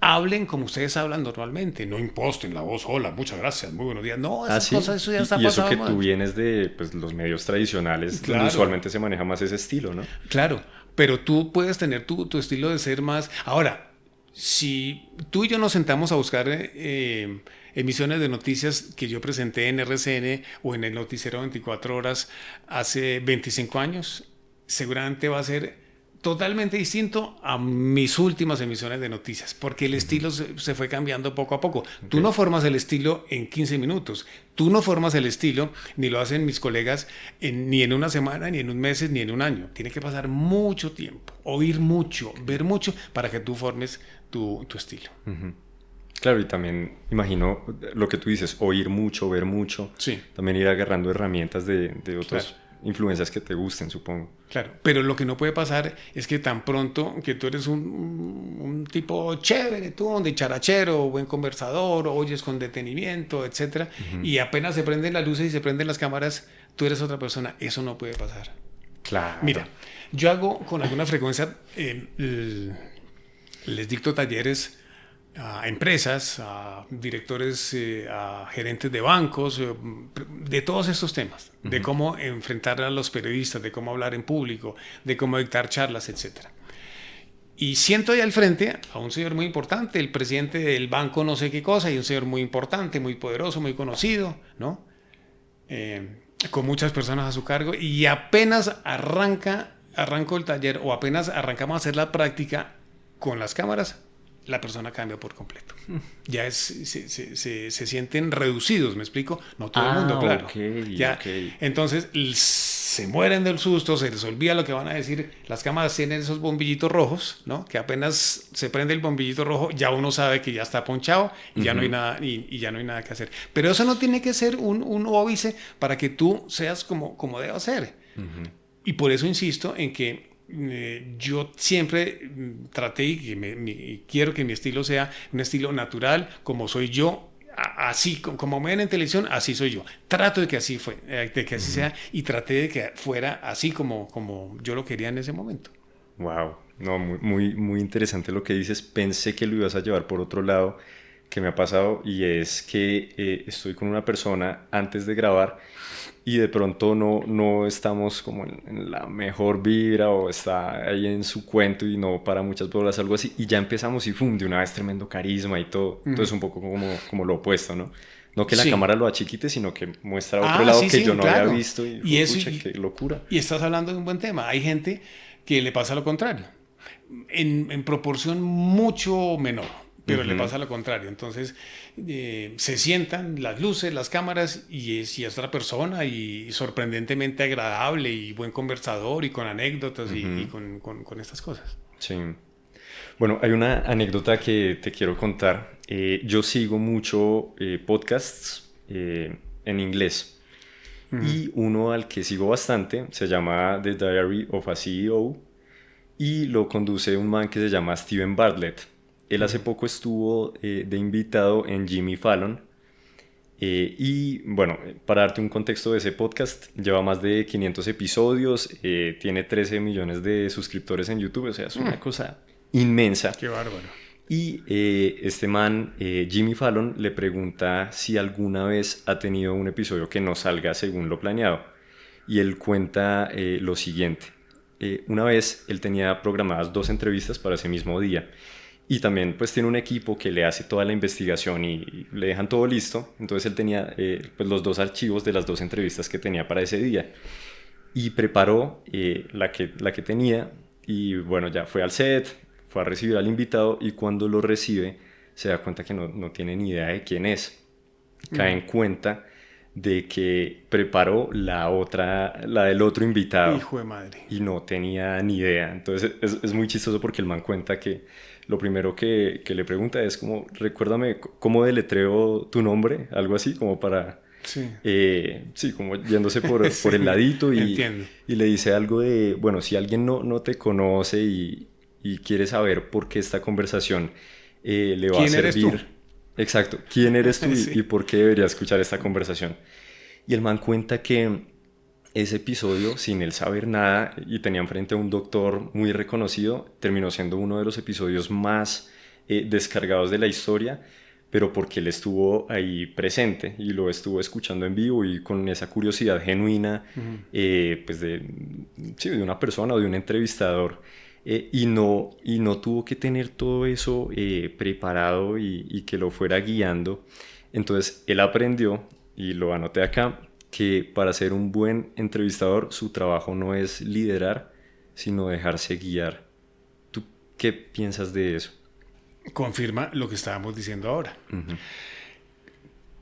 Hablen como ustedes hablan normalmente, no imposten la voz, hola, muchas gracias, muy buenos días. No, esas ¿Sí? cosas, eso ya está Y eso pasado que de tú moda. vienes de pues, los medios tradicionales, donde Claro, usualmente se maneja más ese estilo, ¿no? claro, pero tú puedes tener tu estilo de ser más. Ahora, si tú y yo nos sentamos a buscar emisiones de noticias que yo presenté en RCN o en el Noticiero 24 Horas hace 25 años, seguramente va a ser totalmente distinto a mis últimas emisiones de noticias, porque el estilo se fue cambiando poco a poco. Tú Ok. no formas el estilo en 15 minutos, tú no formas el estilo, ni lo hacen mis colegas, ni en una semana, ni en un mes, ni en un año. Tiene que pasar mucho tiempo, oír mucho, ver mucho, para que tú formes tu estilo. Claro, y también imagino lo que tú dices, oír mucho, ver mucho, Sí. también ir agarrando herramientas de otras Claro. influencias que te gusten, supongo. Claro, pero lo que no puede pasar es que tan pronto que tú eres un tipo chévere, tú, dicharachero, buen conversador, oyes con detenimiento, etcétera, y apenas se prenden las luces y se prenden las cámaras, tú eres otra persona. Eso no puede pasar. Claro. Mira, yo hago con alguna frecuencia, les dicto talleres a empresas, a directores, a gerentes de bancos, de todos estos temas, de cómo enfrentar a los periodistas, de cómo hablar en público, de cómo dictar charlas, etcétera. Y siento ahí al frente a un señor muy importante, el presidente del banco no sé qué cosa, y un señor muy importante, muy poderoso, muy conocido, ¿no? Con muchas personas a su cargo, y apenas arranco el taller o apenas arrancamos a hacer la práctica con las cámaras, la persona cambia por completo. Ya se sienten reducidos, ¿me explico? No todo el mundo, claro. Ya, entonces se mueren del susto, se les olvida lo que van a decir. Las cámaras tienen esos bombillitos rojos, ¿no? Que apenas se prende el bombillito rojo, ya uno sabe que ya está ponchado y ya no hay nada, y ya no hay nada que hacer. Pero eso no tiene que ser un óbice para que tú seas como debe ser. Y por eso insisto en que yo siempre traté y quiero que mi estilo sea un estilo natural, como soy yo, así como me ven en televisión, así soy yo. Trato de que así de que así sea, y traté de que fuera así como yo lo quería en ese momento. Wow, no, muy interesante lo que dices. Pensé que lo ibas a llevar por otro lado, que me ha pasado, y es que estoy con una persona antes de grabar y de pronto no estamos como en la mejor vibra, o está ahí en su cuento y no para muchas bolas, algo así, y ya empezamos y ¡fum! De una vez tremendo carisma y todo. Entonces un poco como lo opuesto, ¿no? No que la cámara lo achiquite, sino que muestra otro lado que yo no había visto, y eso, pucha, qué locura. Y estás hablando de un buen tema. Hay gente que le pasa lo contrario, en proporción mucho menor, pero le pasa lo contrario. Entonces se sientan las luces, las cámaras, y es otra persona, y sorprendentemente agradable y buen conversador y con anécdotas y con estas cosas. Sí. Bueno, hay una anécdota que te quiero contar. Yo sigo mucho podcasts en inglés, y uno al que sigo bastante se llama The Diary of a CEO, y lo conduce un man que se llama Steven Bartlett. Él hace poco estuvo de invitado en Jimmy Fallon, y bueno, para darte un contexto de ese podcast, lleva más de 500 episodios, tiene 13 millones de suscriptores en YouTube, o sea, es una cosa inmensa. Qué bárbaro. Y este man, Jimmy Fallon, le pregunta si alguna vez ha tenido un episodio que no salga según lo planeado. Y él cuenta lo siguiente. Una vez él tenía programadas 2 entrevistas para ese mismo día. Y también pues tiene un equipo que le hace toda la investigación y le dejan todo listo. Entonces él tenía pues los 2 archivos de las 2 entrevistas que tenía para ese día. Y preparó la que tenía, y bueno, ya fue al set, fue a recibir al invitado, y cuando lo recibe se da cuenta que no tiene ni idea de quién es. Cae en cuenta de que preparó la del otro invitado. Hijo de madre. Y no tenía ni idea. Entonces es muy chistoso, porque el man cuenta que lo primero que le pregunta es como, recuérdame cómo deletreo tu nombre, algo así, como para... Sí. Sí, como yéndose por el ladito, y le dice algo de, bueno, si alguien no te conoce y quiere saber por qué esta conversación le va a servir. ¿Quién eres tú? Exacto, ¿quién eres tú Sí. y por qué debería escuchar esta conversación? Y el man cuenta que ese episodio, sin él saber nada, y tenía enfrente a un doctor muy reconocido, terminó siendo uno de los episodios más descargados de la historia, pero porque él estuvo ahí presente y lo estuvo escuchando en vivo y con esa curiosidad genuina, pues sí, de una persona o de un entrevistador. Y no tuvo que tener todo eso preparado y que lo fuera guiando. Entonces él aprendió, y lo anoté acá, que para ser un buen entrevistador su trabajo no es liderar, sino dejarse guiar. ¿Tú qué piensas de eso? Confirma lo que estábamos diciendo ahora. Uh-huh.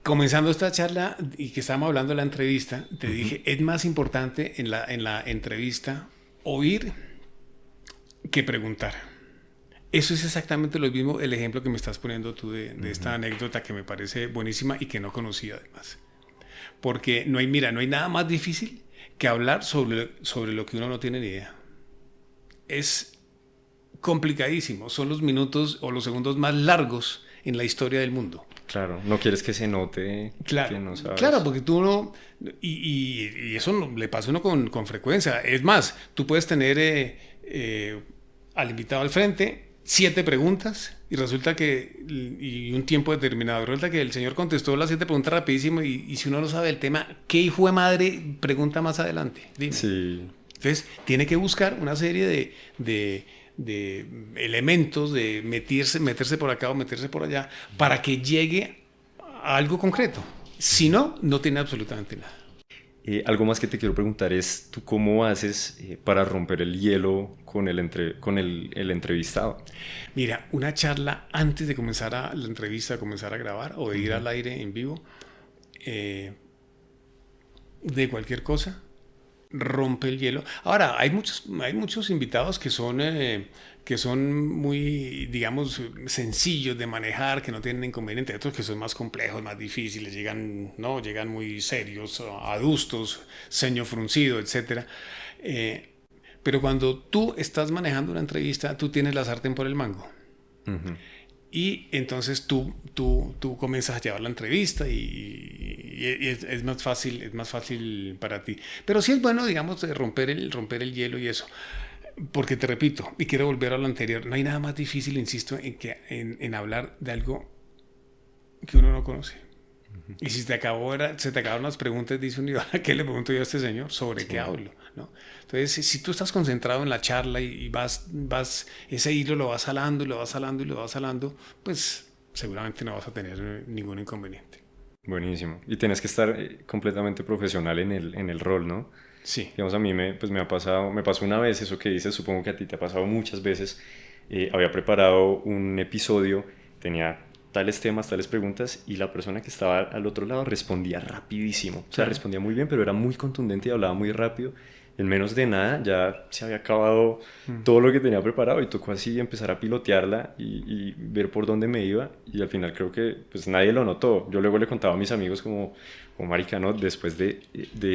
Comenzando esta charla y que estábamos hablando de la entrevista, te dije, es más importante en la entrevista oír que preguntar. Eso es exactamente lo mismo, el ejemplo que me estás poniendo tú de esta anécdota que me parece buenísima y que no conocía además. Porque no hay nada más difícil que hablar sobre lo que uno no tiene ni idea. Es complicadísimo, son los minutos o los segundos más largos en la historia del mundo. Claro, no quieres que se note que no sabes. Claro, porque tú no... Y eso le pasa a uno con frecuencia. Es más, tú puedes tener al invitado al frente 7 preguntas y resulta que... Y un tiempo determinado. Resulta que el señor contestó las 7 preguntas rapidísimo y si uno no sabe el tema, ¿qué hijo de madre pregunta más adelante? Dime. Sí. Entonces, tiene que buscar una serie de elementos, de meterse por acá o meterse por allá, para que llegue a algo concreto. Si no, no tiene absolutamente nada. Algo más que te quiero preguntar es, ¿tú cómo haces para romper el hielo con el entrevistado? Mira, una charla antes de comenzar la entrevista, comenzar a grabar o de ir al aire en vivo, de cualquier cosa, rompe el hielo. Ahora, hay muchos invitados que son muy, digamos, sencillos de manejar, que no tienen inconveniente. Otros que son más complejos, más difíciles, llegan muy serios, adustos, ceño fruncido, etc. Pero cuando tú estás manejando una entrevista, tú tienes la sartén por el mango. Uh-huh. Y entonces tú comienzas a llevar la entrevista y es más fácil para ti. Pero sí es bueno, digamos, romper el hielo y eso. Porque te repito, y quiero volver a lo anterior, no hay nada más difícil, insisto, en hablar de algo que uno no conoce. Uh-huh. Y si se te acabaron las preguntas, dice uno, ¿qué le pregunto yo a este señor? ¿Sobre qué hablo? ¿No? Entonces, si tú estás concentrado en la charla y vas ese hilo lo vas jalando y lo vas jalando y lo vas jalando, pues seguramente no vas a tener ningún inconveniente. Buenísimo. Y tienes que estar completamente profesional en el rol, ¿no? Sí. Digamos, a mí me pasó una vez eso que dices, supongo que a ti te ha pasado muchas veces. Había preparado un episodio, tenía tales temas, tales preguntas, y la persona que estaba al otro lado respondía rapidísimo. O sea, respondía muy bien, pero era muy contundente y hablaba muy rápido. En menos de nada ya se había acabado todo lo que tenía preparado y tocó así empezar a pilotearla y ver por dónde me iba, y al final creo que pues nadie lo notó. Yo luego le contaba a mis amigos como marica, no, después de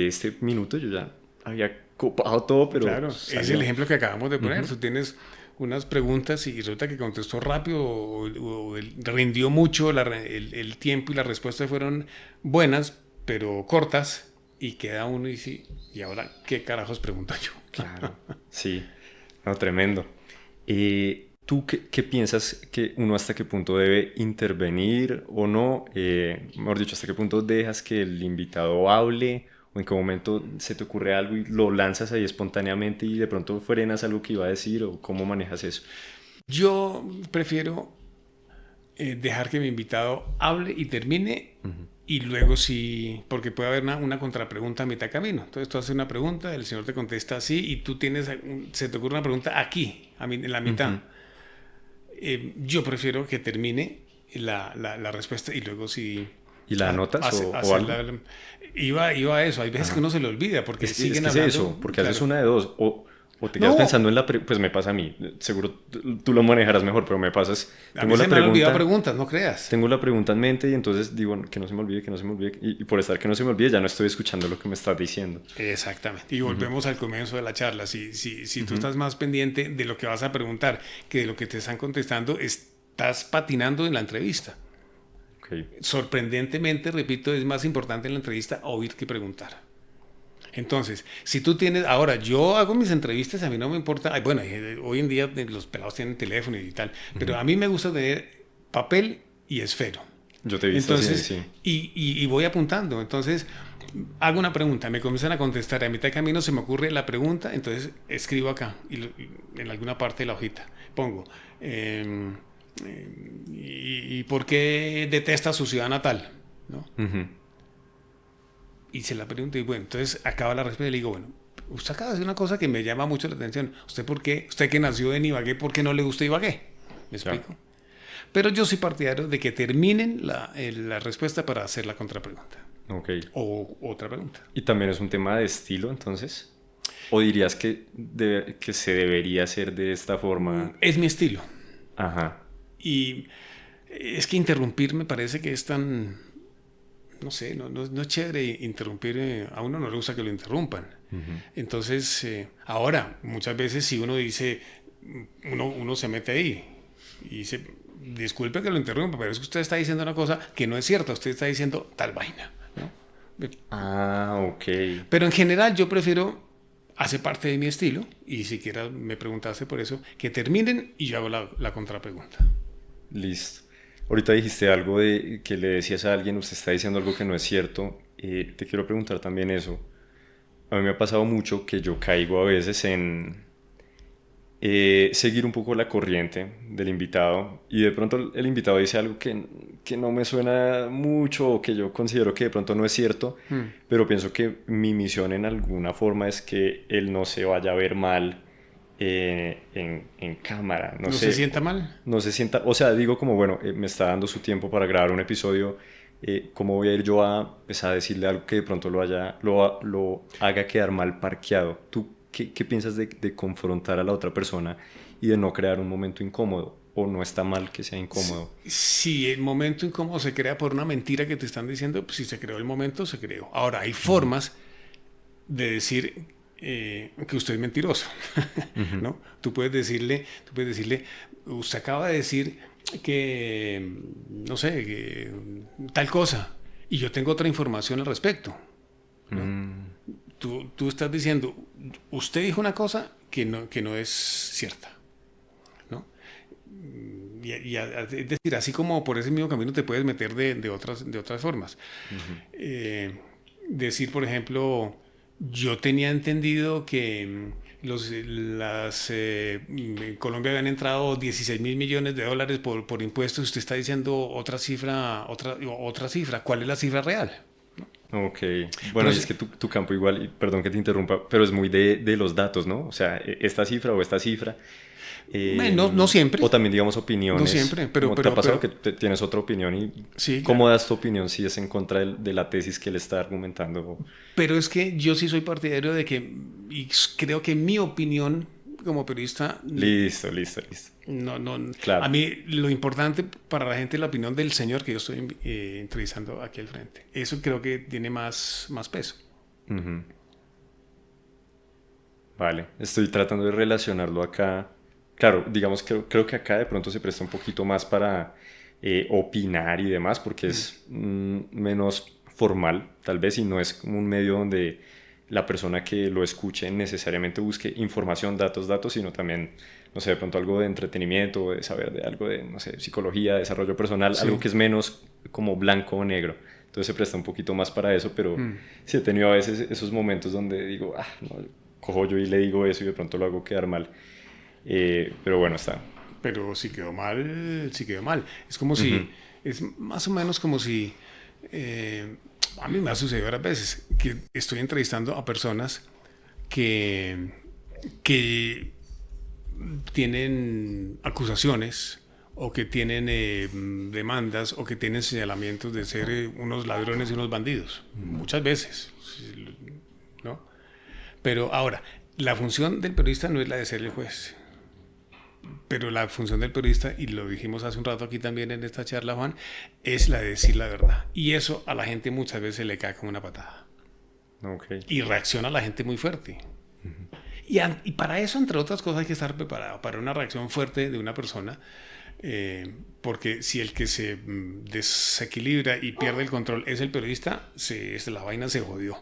este minuto yo ya había copado todo, pero claro, salió. Es el ejemplo que acabamos de poner. Uh-huh. Tú tienes unas preguntas y resulta que contestó rápido o rindió mucho el tiempo y las respuestas fueron buenas pero cortas. Y queda uno y dice, ¿y ahora qué carajos pregunto yo? Claro, sí, no, tremendo. ¿Tú qué piensas que uno hasta qué punto debe intervenir o no? Mejor dicho, ¿hasta qué punto dejas que el invitado hable? ¿O en qué momento se te ocurre algo y lo lanzas ahí espontáneamente y de pronto frenas algo que iba a decir? ¿O cómo manejas eso? Yo prefiero dejar que mi invitado hable y termine. Uh-huh. Y luego sí, porque puede haber una contrapregunta a mitad camino. Entonces tú haces una pregunta, el señor te contesta así y tú se te ocurre una pregunta aquí, en la mitad. Uh-huh. Yo prefiero que termine la respuesta y luego sí... ¿Y la anotas o algo? Iba a eso. Hay veces que uno se le olvida porque siguen hablando. Es eso, porque haces una de dos. O te quedas pensando en pues me pasa a mí, seguro tú lo manejarás mejor, pero me pasas... A mí se me han olvidado preguntas, no creas. Tengo la pregunta en mente y entonces digo que no se me olvide, y por estar que no se me olvide ya no estoy escuchando lo que me estás diciendo. Exactamente. Y volvemos al comienzo de la charla. Si tú estás más pendiente de lo que vas a preguntar que de lo que te están contestando, estás patinando en la entrevista. Okay. Sorprendentemente, repito, es más importante en la entrevista oír que preguntar. Entonces, si tú tienes, ahora yo hago mis entrevistas, a mí no me importa, ay, bueno, hoy en día los pelados tienen teléfono y tal, pero a mí me gusta tener papel y esfero. Yo te he visto así, Entonces, sí. y voy apuntando. Entonces, hago una pregunta, me comienzan a contestar, a mitad de camino se me ocurre la pregunta, entonces escribo acá, en alguna parte de la hojita, pongo, ¿y por qué detesta su ciudad natal? ¿No? Y se la pregunto y bueno, entonces acaba la respuesta y le digo, bueno, usted acaba de decir una cosa que me llama mucho la atención. Usted que nació en Ibagué, ¿por qué no le gusta Ibagué? ¿Me explico? Claro. Pero yo soy partidario de que terminen la respuesta para hacer la contrapregunta. Ok. O otra pregunta. ¿Y también es un tema de estilo, entonces? ¿O dirías que se debería hacer de esta forma? Es mi estilo. Ajá. Y es que interrumpir me parece que es tan... No sé, no es chévere interrumpir, a uno no le gusta que lo interrumpan. Entonces, ahora, muchas veces si uno dice, uno se mete ahí y dice, disculpe que lo interrumpa, pero es que usted está diciendo una cosa que no es cierta, usted está diciendo tal vaina, ¿no? Ah, ok. Pero en general yo prefiero, hace parte de mi estilo, y siquiera me preguntaste por eso, que terminen y yo hago la contrapregunta. Listo. Ahorita dijiste algo de que le decías a alguien, usted está diciendo algo que no es cierto. Te quiero preguntar también eso. A mí me ha pasado mucho que yo caigo a veces en seguir un poco la corriente del invitado y de pronto el invitado dice algo que no me suena mucho o que yo considero que de pronto no es cierto, pero pienso que mi misión en alguna forma es que él no se vaya a ver mal en cámara. ¿No se sienta mal? No se sienta, o sea, digo como, bueno, me está dando su tiempo para grabar un episodio, ¿cómo voy a ir yo pues, a decirle algo que de pronto lo haga quedar mal parqueado? ¿Tú qué piensas de confrontar a la otra persona y de no crear un momento incómodo? ¿O no está mal que sea incómodo? Si el momento incómodo se crea por una mentira que te están diciendo, pues si se creó el momento, se creó. Ahora, hay formas de decir que usted es mentiroso, ¿no? Tú puedes decirle, usted acaba de decir que, no sé, que tal cosa, y yo tengo otra información al respecto, ¿no? Tú estás diciendo, usted dijo una cosa que no es cierta, ¿no? Es decir, así como por ese mismo camino te puedes meter de otras formas. Decir, por ejemplo, yo tenía entendido que en Colombia habían entrado 16.000 millones de dólares por impuestos. Usted está diciendo otra cifra. ¿Cuál es la cifra real? Ok, bueno, y es que tu campo igual, y perdón que te interrumpa, pero es muy de los datos, ¿no? O sea, esta cifra o esta cifra. No siempre. O también, digamos, opiniones. No siempre, pero... ¿Te ha pasado que tienes otra opinión y sí, cómo claro. das tu opinión si es en contra de la tesis que él está argumentando? Pero es que yo sí soy partidario de que, y creo que mi opinión como periodista... Listo. No, Claro. a mí lo importante para la gente es la opinión del señor que yo estoy entrevistando aquí al frente. Eso creo que tiene más peso. Vale, estoy tratando de relacionarlo acá. Claro, digamos que creo que acá de pronto se presta un poquito más para opinar y demás, porque es menos formal, tal vez, y no es como un medio donde la persona que lo escuche necesariamente busque información, datos, sino también, no sé, de pronto algo de entretenimiento, de saber de algo de, no sé, psicología, desarrollo personal, Sí. algo que es menos como blanco o negro. Entonces se presta un poquito más para eso, pero sí he tenido a veces esos momentos donde digo, no, cojo yo y le digo eso y de pronto lo hago quedar mal. Pero bueno, está. Pero si quedó mal, si quedó mal. Es como si, es más o menos como si, a mí me ha sucedido varias veces que estoy entrevistando a personas que tienen acusaciones o que tienen demandas o que tienen señalamientos de ser unos ladrones y unos bandidos. Muchas veces, ¿no? Pero ahora, la función del periodista no es la de ser el juez. Pero la función del periodista, y lo dijimos hace un rato aquí también en esta charla, Juan, es la de decir la verdad. Y eso a la gente muchas veces le cae como una patada. Okay. Y reacciona a la gente muy fuerte. Y para eso, entre otras cosas, hay que estar preparado para una reacción fuerte de una persona. Porque si el que se desequilibra y pierde el control es el periodista, la vaina se jodió.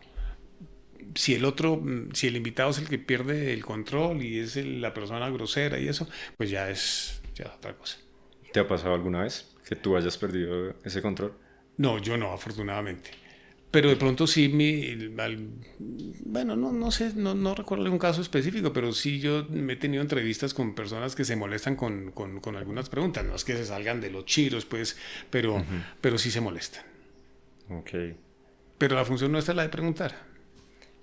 si el otro, si el invitado es el que pierde el control y es la persona grosera y eso, pues ya es otra cosa. ¿Te ha pasado alguna vez que tú hayas perdido ese control? No, yo no, afortunadamente. Pero de pronto sí, bueno, no sé, no recuerdo algún caso específico, pero sí yo me he tenido entrevistas con personas que se molestan con algunas preguntas. No es que se salgan de los chiros, pues, pero sí se molestan. Ok. Pero la función nuestra es la de preguntar.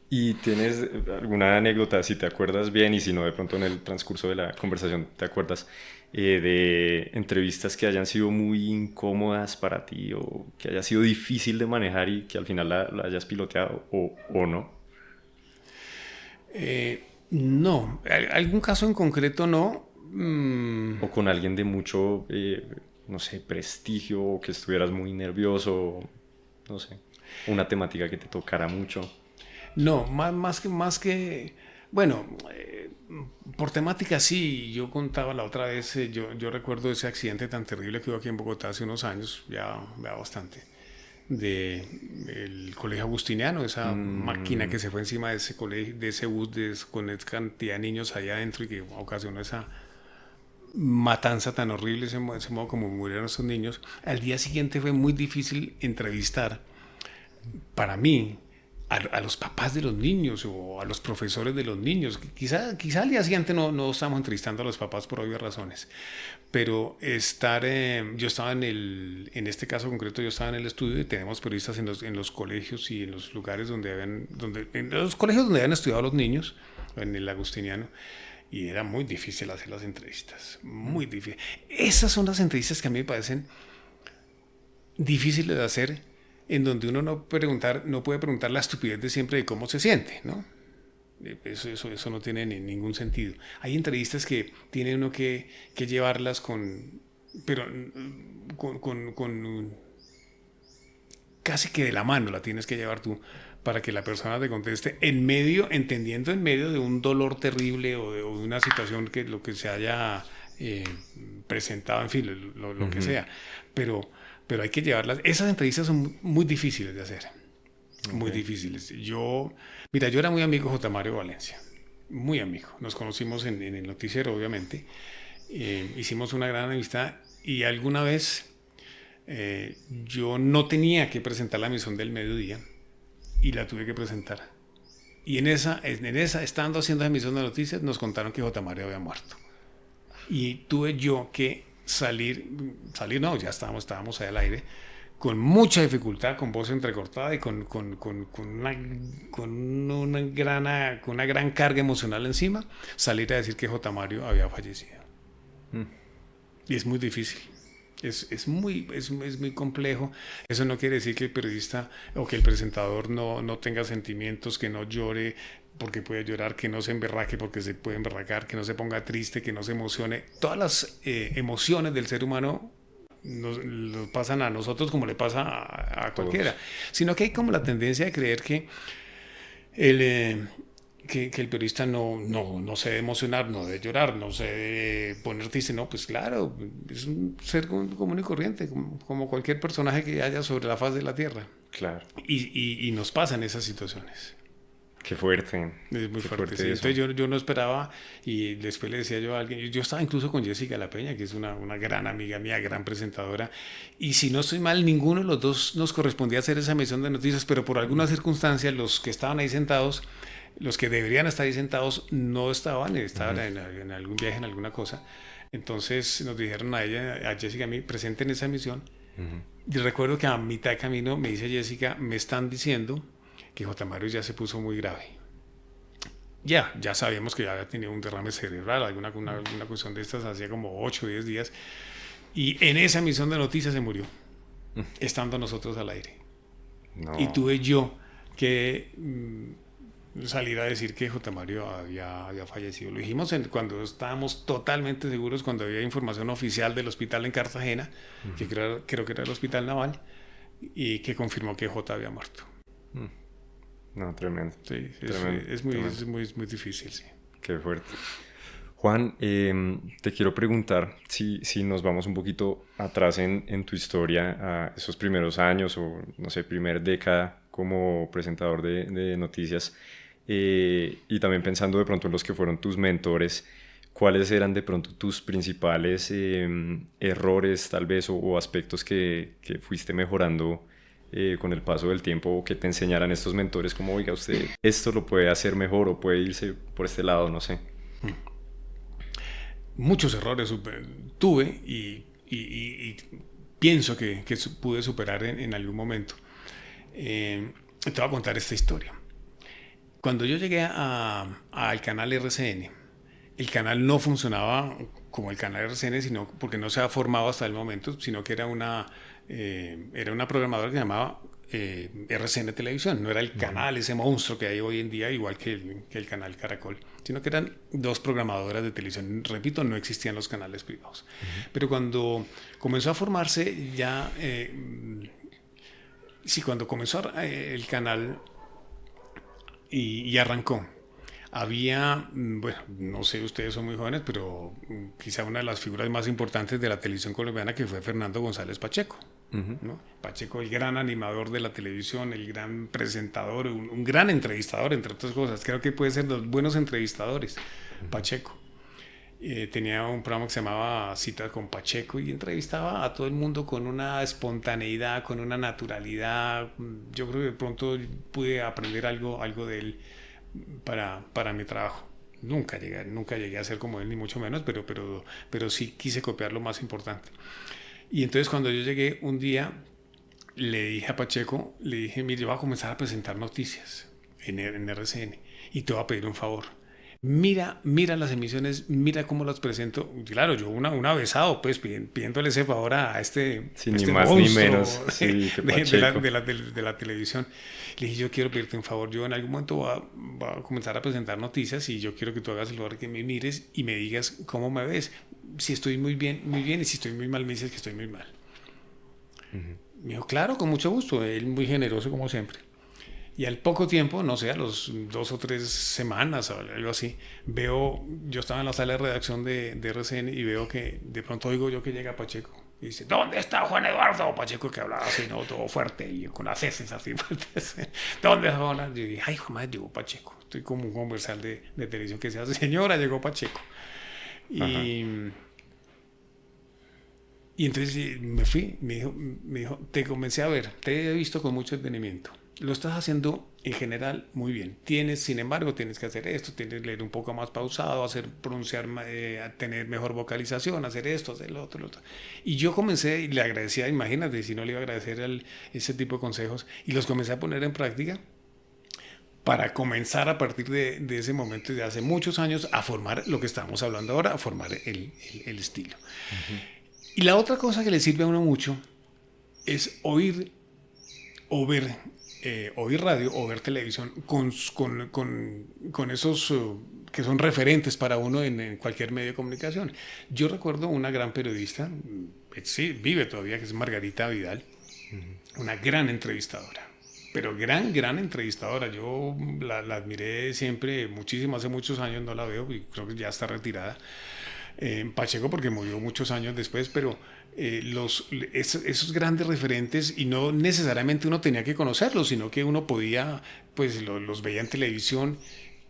¿Y tienes alguna anécdota, si te acuerdas bien, y si no, de pronto en el transcurso de la conversación te acuerdas, de entrevistas que hayan sido muy incómodas para ti o que haya sido difícil de manejar y que al final la hayas piloteado o no? No, algún caso en concreto no. O con alguien de mucho, no sé, prestigio, o que estuvieras muy nervioso, no sé, una temática que te tocara mucho. No, bueno, por temática sí, yo contaba la otra vez, yo recuerdo ese accidente tan terrible que hubo aquí en Bogotá hace unos años, ya bastante, de el colegio agustiniano, esa máquina que se fue encima de ese colegio, de ese bus con esa cantidad de niños allá adentro y que ocasionó esa matanza tan horrible, ese modo como murieron esos niños. Al día siguiente fue muy difícil entrevistar para mí a los papás de los niños o a los profesores de los niños. Quizá al día siguiente no estamos entrevistando a los papás por obvias razones, pero yo estaba en este caso concreto, yo estaba en el estudio y tenemos periodistas en los colegios y en los lugares en los colegios donde habían estudiado los niños, en el agustiniano, y era muy difícil hacer las entrevistas, muy difícil. Esas son las entrevistas que a mí me parecen difíciles de hacer, en donde uno no puede preguntar la estupidez de siempre de cómo se siente, ¿no? Eso no tiene ningún sentido. Hay entrevistas que tiene uno que llevarlas pero con casi que de la mano la tienes que llevar tú para que la persona te conteste entendiendo en medio de un dolor terrible o de una situación que lo que se haya presentado, en fin, lo que sea. Pero hay que llevarlas. Esas entrevistas son muy difíciles de hacer. Muy difíciles. Mira, yo era muy amigo de J. Mario Valencia. Muy amigo. Nos conocimos en el noticiero, obviamente. Hicimos una gran amistad y alguna vez yo no tenía que presentar la emisión del mediodía y la tuve que presentar. Y en esa, estando haciendo la emisión de noticias, nos contaron que J. Mario había muerto. Y tuve yo que salir no, ya estábamos ahí al aire, con mucha dificultad, con voz entrecortada y con una gran carga emocional encima, salir a decir que J. Mario había fallecido. Y es muy difícil. Es muy complejo. Eso no quiere decir que el periodista o que el presentador no tenga sentimientos, que no llore porque puede llorar, que no se emberraque porque se puede emberracar, que no se ponga triste, que no se emocione. Todas las emociones del ser humano nos pasan a nosotros como le pasa a cualquiera. Sino que hay como la tendencia de creer que el periodista no se debe emocionar, no debe llorar, no se debe poner triste. No, pues claro, es un ser común y corriente, como cualquier personaje que haya sobre la faz de la tierra. Claro. Y nos pasan esas situaciones. Qué fuerte. Es muy Qué fuerte. Sí. eso. Entonces yo no esperaba, y después le decía yo a alguien, yo estaba incluso con Jessica La Peña, que es una gran amiga mía, gran presentadora, y si no estoy mal, ninguno de los dos nos correspondía hacer esa emisión de noticias, pero por alguna circunstancia los que estaban ahí sentados, los que deberían estar ahí sentados, no estaban en algún viaje, en alguna cosa. Entonces nos dijeron a ella, a Jessica, a mí, presenten esa emisión. Y recuerdo que a mitad de camino me dice Jessica, me están diciendo que J. Mario ya se puso muy grave. Ya sabíamos que ya había tenido un derrame cerebral, alguna cuestión de estas, hacía como 8 o 10 días. Y en esa emisión de noticias se murió, estando nosotros al aire. No. Y tuve yo que salir a decir que J. Mario había fallecido. Lo dijimos cuando estábamos totalmente seguros, cuando había información oficial del hospital en Cartagena, que creo que era el Hospital Naval, y que confirmó que J. había muerto. No, tremendo. Sí, tremendo, es muy difícil, sí. Qué fuerte. Juan, te quiero preguntar si nos vamos un poquito atrás en tu historia, a esos primeros años o, no sé, primer década como presentador de noticias. Y también pensando de pronto en los que fueron tus mentores, ¿cuáles eran de pronto tus principales errores tal vez o aspectos que fuiste mejorando con el paso del tiempo o que te enseñaran estos mentores como, oiga, usted esto lo puede hacer mejor o puede irse por este lado, no sé? Muchos errores tuve y pienso que pude superar en algún momento. Te voy a contar esta historia. Cuando yo llegué al canal RCN, el canal no funcionaba como el canal RCN, sino porque no se ha formado hasta el momento, sino que era una programadora que se llamaba RCN Televisión. No era el canal, ese monstruo que hay hoy en día, igual que el canal Caracol, sino que eran dos programadoras de televisión. Repito, no existían los canales privados. Pero cuando comenzó a formarse ya, cuando comenzó el canal y arrancó, había, bueno, no sé, ustedes son muy jóvenes, pero quizá una de las figuras más importantes de la televisión colombiana, que fue Fernando González Pacheco. ¿No? Pacheco, el gran animador de la televisión, el gran presentador, un gran entrevistador, entre otras cosas. Creo que puede ser de los buenos entrevistadores, Pacheco. Tenía un programa que se llamaba Cita con Pacheco y entrevistaba a todo el mundo con una espontaneidad, con una naturalidad. Yo creo que de pronto pude aprender algo de él para mi trabajo. Nunca llegué a ser como él, ni mucho menos, pero sí quise copiar lo más importante. Y entonces cuando yo llegué un día, le dije a Pacheco, le dije, mire, yo voy a comenzar a presentar noticias en RCN y te voy a pedir un favor. Mira las emisiones, mira cómo las presento. Claro, yo una besado, pues, pidiéndole ese favor a este, Sí, este ni más ni monstruo menos. Sí, que Pacheco. de la televisión. Le dije, yo quiero pedirte un favor, yo en algún momento voy a comenzar a presentar noticias y yo quiero que tú hagas el favor que me mires y me digas cómo me ves. Si estoy muy bien, y si estoy muy mal, me dices que estoy muy mal. Me dijo, claro, con mucho gusto. Él muy generoso como siempre. Y al poco tiempo, no sé, a los 2 o 3 semanas o algo así, yo estaba en la sala de redacción de RCN y veo que de pronto oigo yo que llega Pacheco y dice, ¿dónde está Juan Eduardo? Pacheco, que hablaba así, ¿no? Todo fuerte y con las heces así fuertes. ¿Dónde está Juan? Yo dije, ay, jamás llegó Pacheco. Estoy como un comercial de televisión que se hace, señora, llegó Pacheco. Y entonces me fui, me dijo, te comencé a ver, te he visto con mucho detenimiento. Lo estás haciendo en general muy bien. Sin embargo, tienes que hacer esto, tienes que leer un poco más pausado, pronunciar, tener mejor vocalización, hacer esto, hacer lo otro. Y yo comencé, y le agradecía, imagínate, si no le iba a agradecer ese tipo de consejos, y los comencé a poner en práctica para comenzar a partir de ese momento, de hace muchos años, a formar lo que estamos hablando ahora, a formar el estilo. Y la otra cosa que le sirve a uno mucho es oír radio o ver televisión con esos que son referentes para uno en cualquier medio de comunicación. Yo recuerdo una gran periodista, sí, vive todavía, que es Margarita Vidal, una gran entrevistadora, pero gran entrevistadora. Yo la admiré siempre, muchísimo, hace muchos años no la veo y creo que ya está retirada. Pacheco porque murió muchos años después, pero esos grandes referentes, y no necesariamente uno tenía que conocerlos, sino que uno podía, pues los veía en televisión.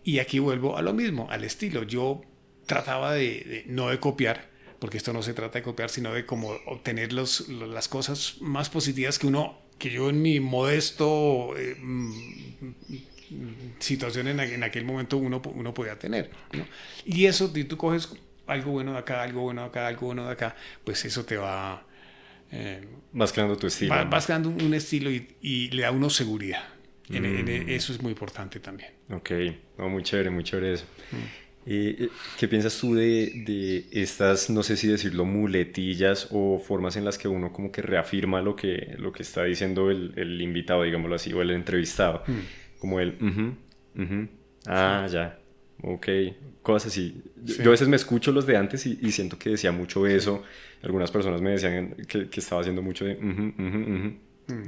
Y aquí vuelvo a lo mismo, al estilo. Yo trataba no de copiar, porque esto no se trata de copiar, sino de como obtener las cosas más positivas que yo en mi modesto situación en aquel momento uno podía tener, ¿no? Y eso, tú coges algo bueno de acá, algo bueno de acá, algo bueno de acá, pues eso te va... Vas creando tu estilo. Vas creando un estilo y le da a uno seguridad. Eso es muy importante también. Ok, no, muy chévere eso. ¿Qué piensas tú de estas, no sé si decirlo, muletillas o formas en las que uno como que reafirma lo que está diciendo el invitado, digámoslo así, o el entrevistado? Como sí. Ya, ok, cosas así. Sí. Yo a veces me escucho los de antes y siento que decía mucho eso. Algunas personas me decían que estaba haciendo mucho de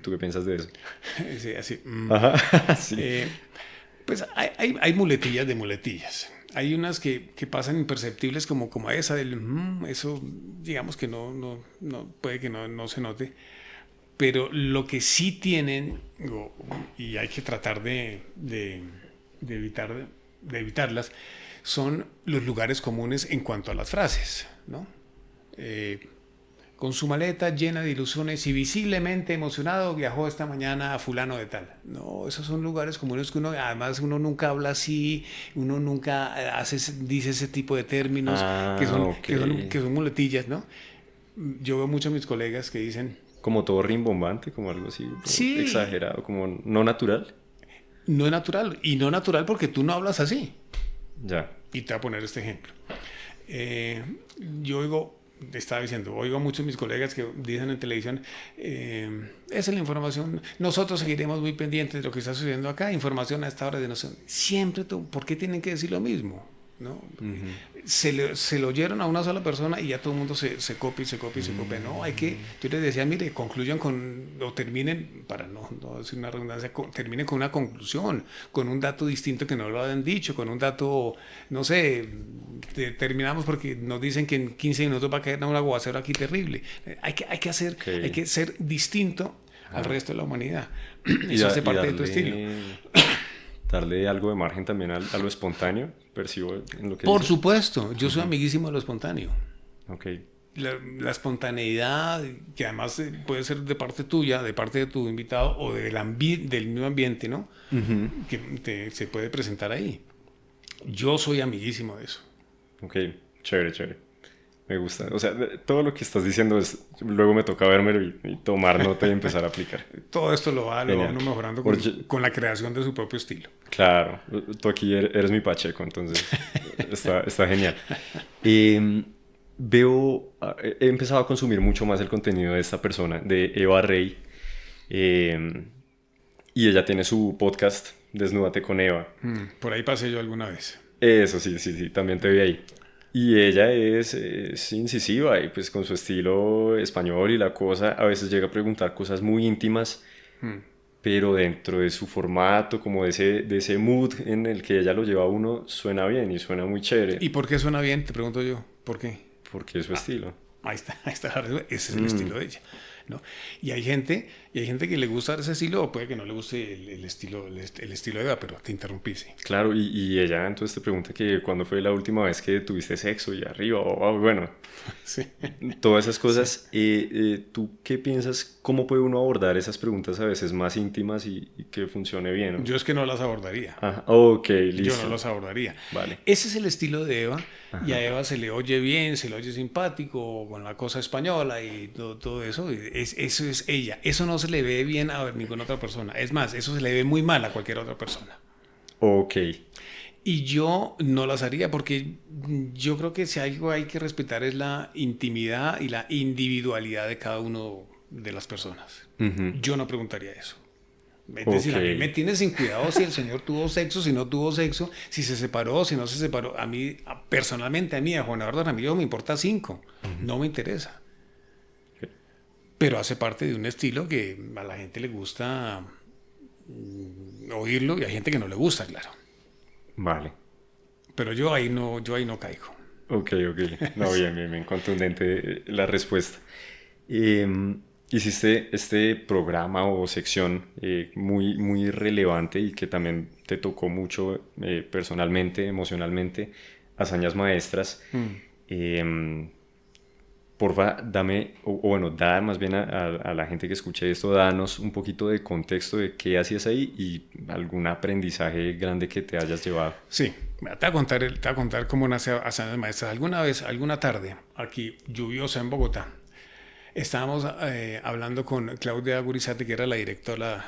¿Tú qué piensas de eso? Sí, así. Ajá, sí. Pues hay muletillas de muletillas. Hay unas que pasan imperceptibles como esa del eso, digamos que no puede que no se note. Pero lo que sí tienen, y hay que tratar de de evitarlas, son los lugares comunes en cuanto a las frases, ¿no? Con su maleta llena de ilusiones y visiblemente emocionado viajó esta mañana a fulano de tal. No, esos son lugares comunes que además uno nunca habla así, uno nunca dice ese tipo de términos que son muletillas, ¿no? Yo veo mucho a mis colegas que dicen... Como todo rimbombante, como algo así, sí, exagerado, como no natural. No es natural, y no natural porque tú no hablas así. Ya. Y te voy a poner este ejemplo. Yo oigo a muchos de mis colegas que dicen en televisión, esa es la información, nosotros seguiremos muy pendientes de lo que está sucediendo acá, información a esta hora de nosotros. Siempre, ¿por qué tienen que decir lo mismo? ¿No? Se lo oyeron a una sola persona y ya todo el mundo se copia y se copia y se copia. No, yo les decía, mire, concluyan o terminen, para no decir una redundancia, terminen con una conclusión, con un dato distinto que no lo habían dicho, con un dato, no sé, terminamos porque nos dicen que en 15 minutos va a caer un aguacero aquí terrible. Hay que ser distinto al resto de la humanidad. Eso hace parte de tu estilo. Darle algo de margen también a lo espontáneo, percibo en lo que Por dices. Supuesto, yo soy amiguísimo de lo espontáneo. Ok. La espontaneidad, que además puede ser de parte tuya, de parte de tu invitado o del mismo ambiente, ¿no? Que se puede presentar ahí. Yo soy amiguísimo de eso. Ok, chévere. Me gusta. O sea, todo lo que estás diciendo luego me toca vérmelo y tomar nota y empezar a aplicar. Todo esto lo va uno mejorando con la creación de su propio estilo. Claro, tú aquí eres mi Pacheco, entonces está genial. He empezado a consumir mucho más el contenido de esta persona, de Eva Rey, y ella tiene su podcast, Desnúdate con Eva. Por ahí pasé yo alguna vez. Eso, sí, también te vi ahí. Y ella es incisiva y pues con su estilo español y la cosa, a veces llega a preguntar cosas muy íntimas, pero dentro de su formato, como de ese mood en el que ella lo lleva a uno, suena bien y suena muy chévere. ¿Y por qué suena bien? Te pregunto yo. ¿Por qué? Porque es su estilo. Ahí está, ese es el estilo de ella, ¿no? Y hay gente que le gusta ese estilo, o puede que no le guste el estilo de Eva, pero te interrumpí, sí. Claro, y ella entonces te pregunta que cuándo fue la última vez que tuviste sexo y arriba, o bueno, sí. Todas esas cosas. ¿Tú qué piensas? ¿Cómo puede uno abordar esas preguntas a veces más íntimas y que funcione bien, ¿no? Yo es que no las abordaría. Ajá. Ok, listo. Yo no las abordaría. Vale. Ese es el estilo de Eva. Ajá. Y a Eva se le oye bien, se le oye simpático, con la cosa española y todo eso. Eso es ella. Eso no se le ve bien a ninguna otra persona. Es más, eso se le ve muy mal a cualquier otra persona. Ok. Y yo no las haría porque yo creo que si algo hay que respetar es la intimidad y la individualidad de cada uno de las personas. Yo no preguntaría eso. Es decir, a mí me tiene sin cuidado si el señor tuvo sexo, si no tuvo sexo, si se separó, si no se separó. A mí, personalmente, a Juan Eduardo Ramírez me importa 5. No me interesa. Pero hace parte de un estilo que a la gente le gusta oírlo y hay gente que no le gusta, claro. Vale. Pero yo ahí no caigo. Ok. No, bien, contundente la respuesta. Hiciste este programa o sección muy, muy relevante y que también te tocó mucho personalmente, emocionalmente, Hazañas Maestras. Porfa, da más bien a la gente que escuche esto, danos un poquito de contexto de qué hacías ahí y algún aprendizaje grande que te hayas llevado. Sí, te voy a contar cómo nace Hazañas Maestras. Alguna tarde, aquí lluviosa en Bogotá, estábamos hablando con Claudia Gurizate, que era la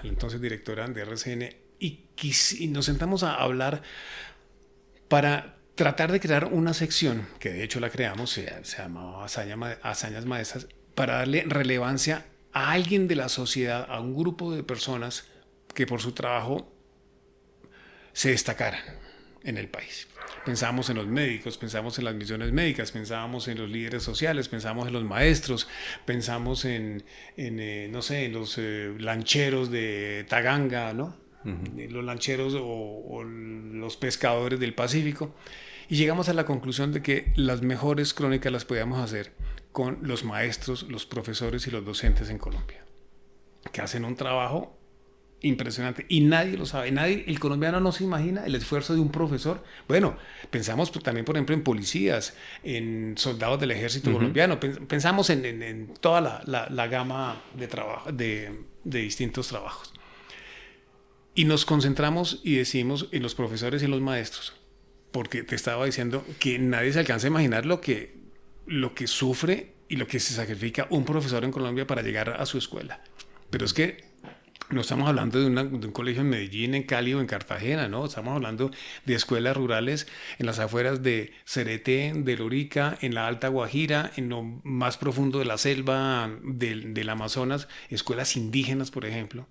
entonces directora de RCN, y nos sentamos a hablar para tratar de crear una sección, que de hecho la creamos, se llamaba Hazañas Maestras, para darle relevancia a alguien de la sociedad, a un grupo de personas que por su trabajo se destacaran en el país. Pensábamos en los médicos, pensamos en las misiones médicas, pensábamos en los líderes sociales, pensamos en los maestros, pensamos en los lancheros de Taganga, ¿no? Los lancheros o los pescadores del Pacífico. Y llegamos a la conclusión de que las mejores crónicas las podíamos hacer con los maestros, los profesores y los docentes en Colombia, que hacen un trabajo impresionante. Y nadie lo sabe. El colombiano no se imagina el esfuerzo de un profesor. Bueno, pensamos también, por ejemplo, en policías, en soldados del ejército colombiano. Pensamos en toda la gama de trabajo, de distintos trabajos. Y nos concentramos y decimos en los profesores y en los maestros. Porque te estaba diciendo que nadie se alcanza a imaginar lo que sufre y lo que se sacrifica un profesor en Colombia para llegar a su escuela. Pero es que no estamos hablando de un colegio en Medellín, en Cali o en Cartagena, ¿no? Estamos hablando de escuelas rurales en las afueras de Cereté, de Lorica, en la Alta Guajira, en lo más profundo de la selva del Amazonas, escuelas indígenas, por ejemplo,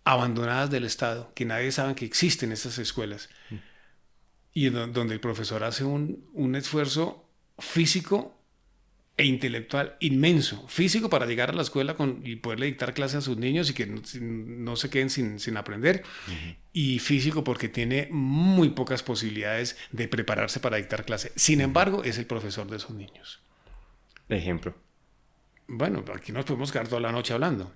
abandonadas del Estado, que nadie sabe que existen esas escuelas, y donde el profesor hace un esfuerzo físico e intelectual inmenso. Físico para llegar a la escuela y poderle dictar clases a sus niños y que no se queden sin aprender. Y físico porque tiene muy pocas posibilidades de prepararse para dictar clase. Sin embargo, es el profesor de esos niños. Ejemplo. Bueno, aquí nos podemos quedar toda la noche hablando.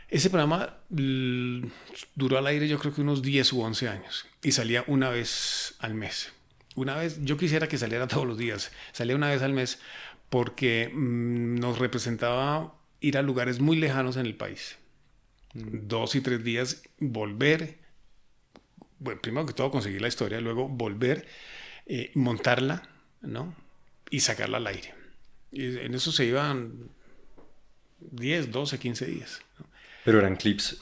Ese programa duró al aire yo creo que unos 10 u 11 años y salía una vez al mes. Una vez, yo quisiera que saliera todos los días, salía una vez al mes porque nos representaba ir a lugares muy lejanos en el país. 2 y 3 días, volver, bueno, primero que todo conseguir la historia, luego volver, montarla, ¿no? Y sacarla al aire. Y en eso se iban 10, 12, 15 días, ¿no? ¿Pero eran clips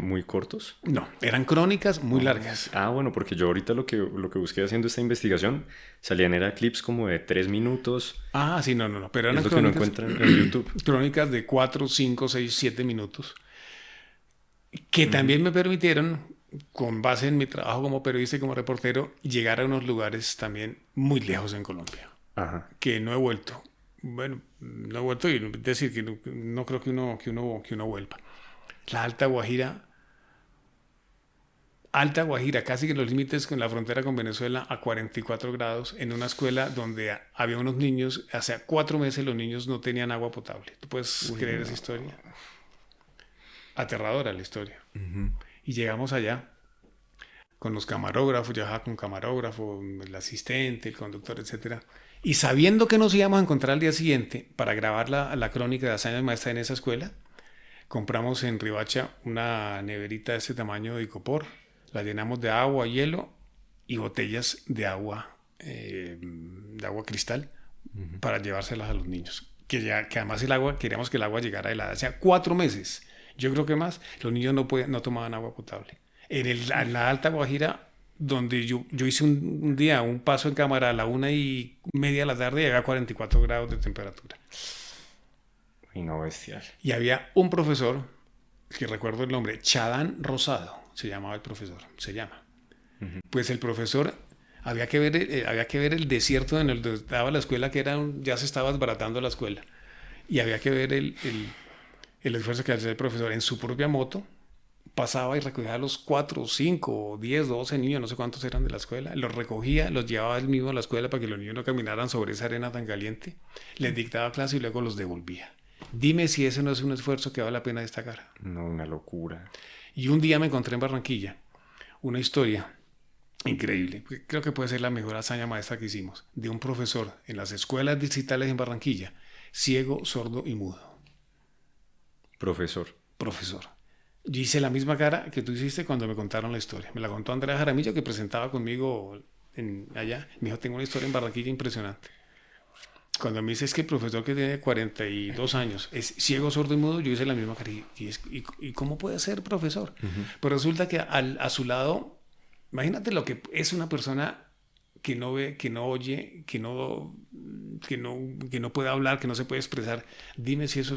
muy cortos? No, eran crónicas muy largas. Bueno, porque yo ahorita lo que busqué haciendo esta investigación, era clips como de 3 minutos. Sí, no, pero eran es lo que no encuentran en YouTube. Crónicas de 4, 5, 6, 7 minutos, que también me permitieron, con base en mi trabajo como periodista y como reportero, llegar a unos lugares también muy lejos en Colombia, que no he vuelto. Bueno, no he vuelto y decir que no creo que uno vuelva. La Alta Guajira, casi que en los límites con la frontera con Venezuela, a 44 grados, en una escuela donde había unos niños, hace 4 meses los niños no tenían agua potable. ¿Tú puedes creer esa historia? Aterradora la historia. Y llegamos allá con los camarógrafos, yo con camarógrafo, el asistente, el conductor, etc. Y sabiendo que nos íbamos a encontrar al día siguiente para grabar la crónica de hazañas maestras en esa escuela, compramos en Riohacha una neverita de este tamaño de icopor, la llenamos de agua, hielo y botellas de agua cristal para llevárselas a los niños. Que además queríamos que el agua llegara helada. Hacía 4 meses, yo creo que más, los niños no tomaban agua potable. En la Alta Guajira, donde yo hice un día un paso en cámara a la 1:30 de la tarde y había 44 grados de temperatura. Y no, bestial. Y había un profesor, que recuerdo el nombre, Chadán Rosado, se llamaba el profesor, se llama. Pues el profesor, había que ver el desierto en el que estaba la escuela, que ya se estaba desbaratando la escuela. Y había que ver el esfuerzo que hacía el profesor en su propia moto. Pasaba y recogía a los 4, 5, 10, 12 niños, no sé cuántos eran de la escuela, los recogía, los llevaba él mismo a la escuela para que los niños no caminaran sobre esa arena tan caliente, les dictaba clase y luego los devolvía. Dime si ese no es un esfuerzo que vale la pena destacar. No, una locura. Y un día me encontré en Barranquilla una historia increíble, creo que puede ser la mejor hazaña maestra que hicimos, de un profesor en las escuelas distritales en Barranquilla, ciego, sordo y mudo. Profesor. Yo hice la misma cara que tú hiciste cuando me contaron la historia. Me la contó Andrea Jaramillo, que presentaba conmigo allá. Me dijo, tengo una historia en Barranquilla impresionante. Cuando me dice es que el profesor que tiene 42 años es ciego, sordo y mudo, yo hice la misma cara. ¿Y cómo puede ser profesor? Pues resulta que a su lado, imagínate lo que es una persona que no ve, que no oye, que no puede hablar, que no se puede expresar. Dime si eso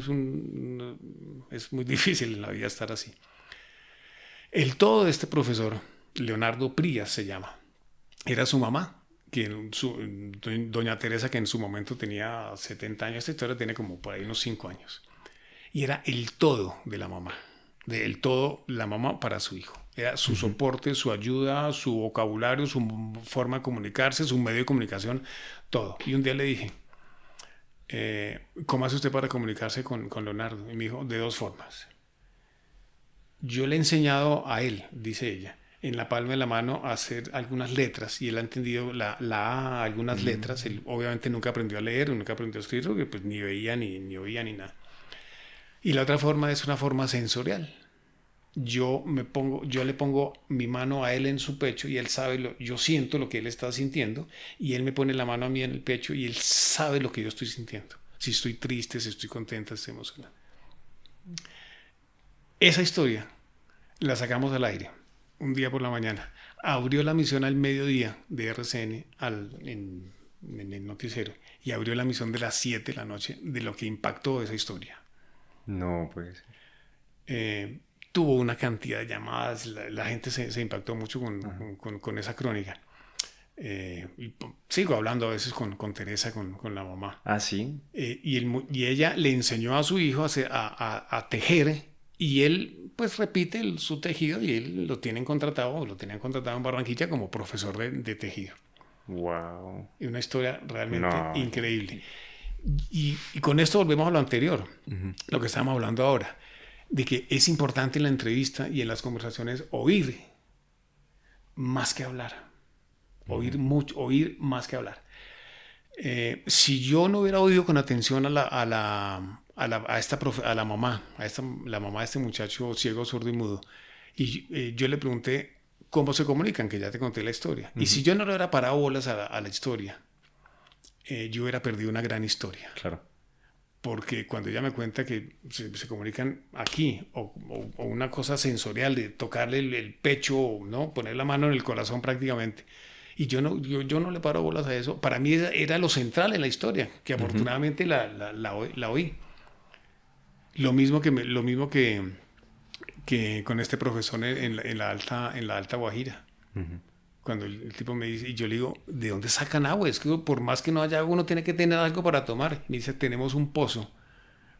es muy difícil en la vida estar así. El todo de este profesor, Leonardo Prías se llama, era su mamá, doña Teresa, que en su momento tenía 70 años, esta historia tiene como por ahí unos 5 años. Y era el todo de la mamá, la mamá para su hijo. Era su soporte, su ayuda, su vocabulario, su forma de comunicarse, su medio de comunicación, todo. Y un día le dije, ¿cómo hace usted para comunicarse con Leonardo? Y me dijo, de 2 formas. yo le he enseñado a él, dice ella, en la palma de la mano a hacer algunas letras y él ha entendido la A, algunas letras. Él obviamente nunca aprendió a leer, nunca aprendió a escribir porque pues ni veía ni oía ni nada. Y la otra forma es una forma sensorial. Yo le pongo mi mano a él en su pecho y él sabe, yo siento lo que él está sintiendo y él me pone la mano a mí en el pecho y él sabe lo que yo estoy sintiendo. Si estoy triste, si estoy contenta, si estoy emocionada. Esa historia la sacamos al aire un día por la mañana. Abrió la emisión al mediodía de RCN en el noticiero y abrió la emisión de las 7 de la noche de lo que impactó esa historia. No, pues. Tuvo una cantidad de llamadas, la gente se impactó mucho con esa crónica. Y sigo hablando a veces con Teresa, con la mamá. Ah, sí. Y ella le enseñó a su hijo a tejer y él pues repite su tejido y él lo tenían contratado en Barranquilla como profesor de tejido. Wow. Y una historia realmente increíble. Y con esto volvemos a lo anterior, lo que estamos hablando ahora, de que es importante en la entrevista y en las conversaciones oír más que hablar. Oír más que hablar. Si yo no hubiera oído con atención a la mamá de este muchacho ciego, sordo y mudo, y yo le pregunté cómo se comunican, que ya te conté la historia. Y si yo no le hubiera parado bolas a la historia, yo hubiera perdido una gran historia. Claro. Porque cuando ella me cuenta que se comunican aquí, o una cosa sensorial de tocarle el pecho, ¿no? Poner la mano en el corazón prácticamente, y yo no le paro bolas a eso. Para mí era lo central en la historia, que afortunadamente la oí. Lo mismo que con este profesor en la Alta Guajira. Cuando el tipo me dice, y yo le digo, ¿de dónde sacan agua? Es que por más que no haya agua, uno tiene que tener algo para tomar. Me dice, tenemos un pozo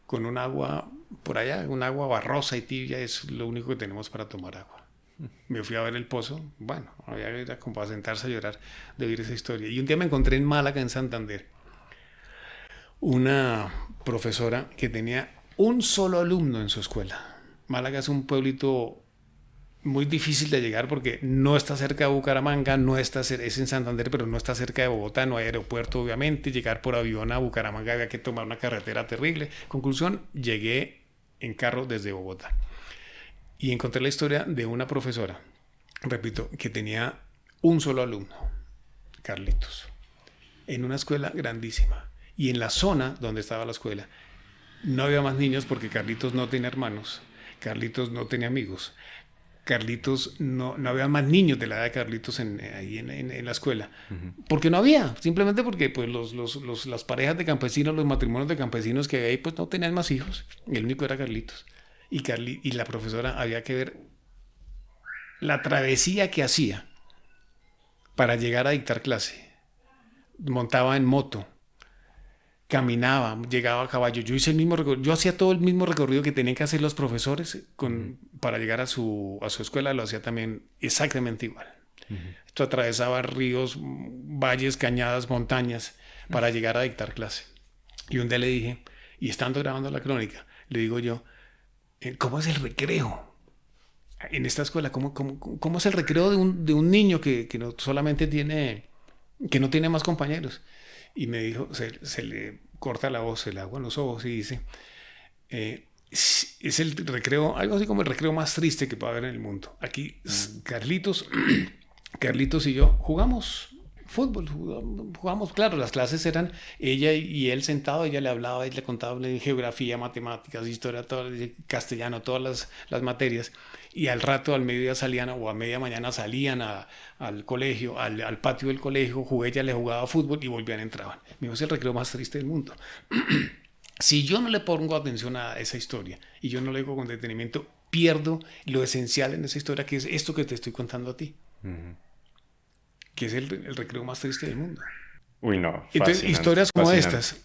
con un agua por allá, un agua barrosa y tibia, es lo único que tenemos para tomar agua. Me fui a ver el pozo, bueno, había que ir como para sentarse a llorar de oír esa historia. Y un día me encontré en Málaga, en Santander, una profesora que tenía un solo alumno en su escuela. Málaga es un pueblito muy difícil de llegar porque no está cerca de Bucaramanga, es en Santander, pero no está cerca de Bogotá, no hay aeropuerto obviamente, llegar por avión a Bucaramanga había que tomar una carretera terrible. Conclusión, llegué en carro desde Bogotá y encontré la historia de una profesora, repito, que tenía un solo alumno, Carlitos, en una escuela grandísima y en la zona donde estaba la escuela no había más niños porque Carlitos no tenía hermanos, Carlitos no tenía amigos. Carlitos, no había más niños de la edad de Carlitos ahí en la escuela. Porque no había, simplemente porque pues, las parejas de campesinos, los matrimonios de campesinos que había ahí, pues no tenían más hijos. El único era Carlitos. Y la profesora había que ver la travesía que hacía para llegar a dictar clase. Montaba en moto, caminaba, llegaba a caballo. Yo hice el mismo recorrido, yo hacía todo el mismo recorrido que tenían que hacer los profesores para llegar a su escuela, lo hacía también exactamente igual. Esto atravesaba ríos, valles, cañadas, montañas para llegar a dictar clase. Y un día le dije, y estando grabando la crónica, le digo yo, ¿cómo es el recreo en esta escuela? ¿Cómo es el recreo de un niño que no solamente que no tiene más compañeros? Y me dijo, se le corta la voz, se le agua en los ojos y dice, es el recreo, algo así como el recreo más triste que puede haber en el mundo. Aquí Carlitos y yo jugamos fútbol, jugamos, claro, las clases eran ella y él sentado, ella le hablaba, él le contaba de geografía, matemáticas, historia, castellano, todas las materias. Y al rato, al mediodía salían, o a media mañana salían al colegio, al patio del colegio, ella le jugaba fútbol y volvían, entraban. Me dijo, es el recreo más triste del mundo. Si yo no le pongo atención a esa historia y yo no le digo con detenimiento, pierdo lo esencial en esa historia, que es esto que te estoy contando a ti. Que es el recreo más triste del mundo. Uy, no. Entonces, historias como estas,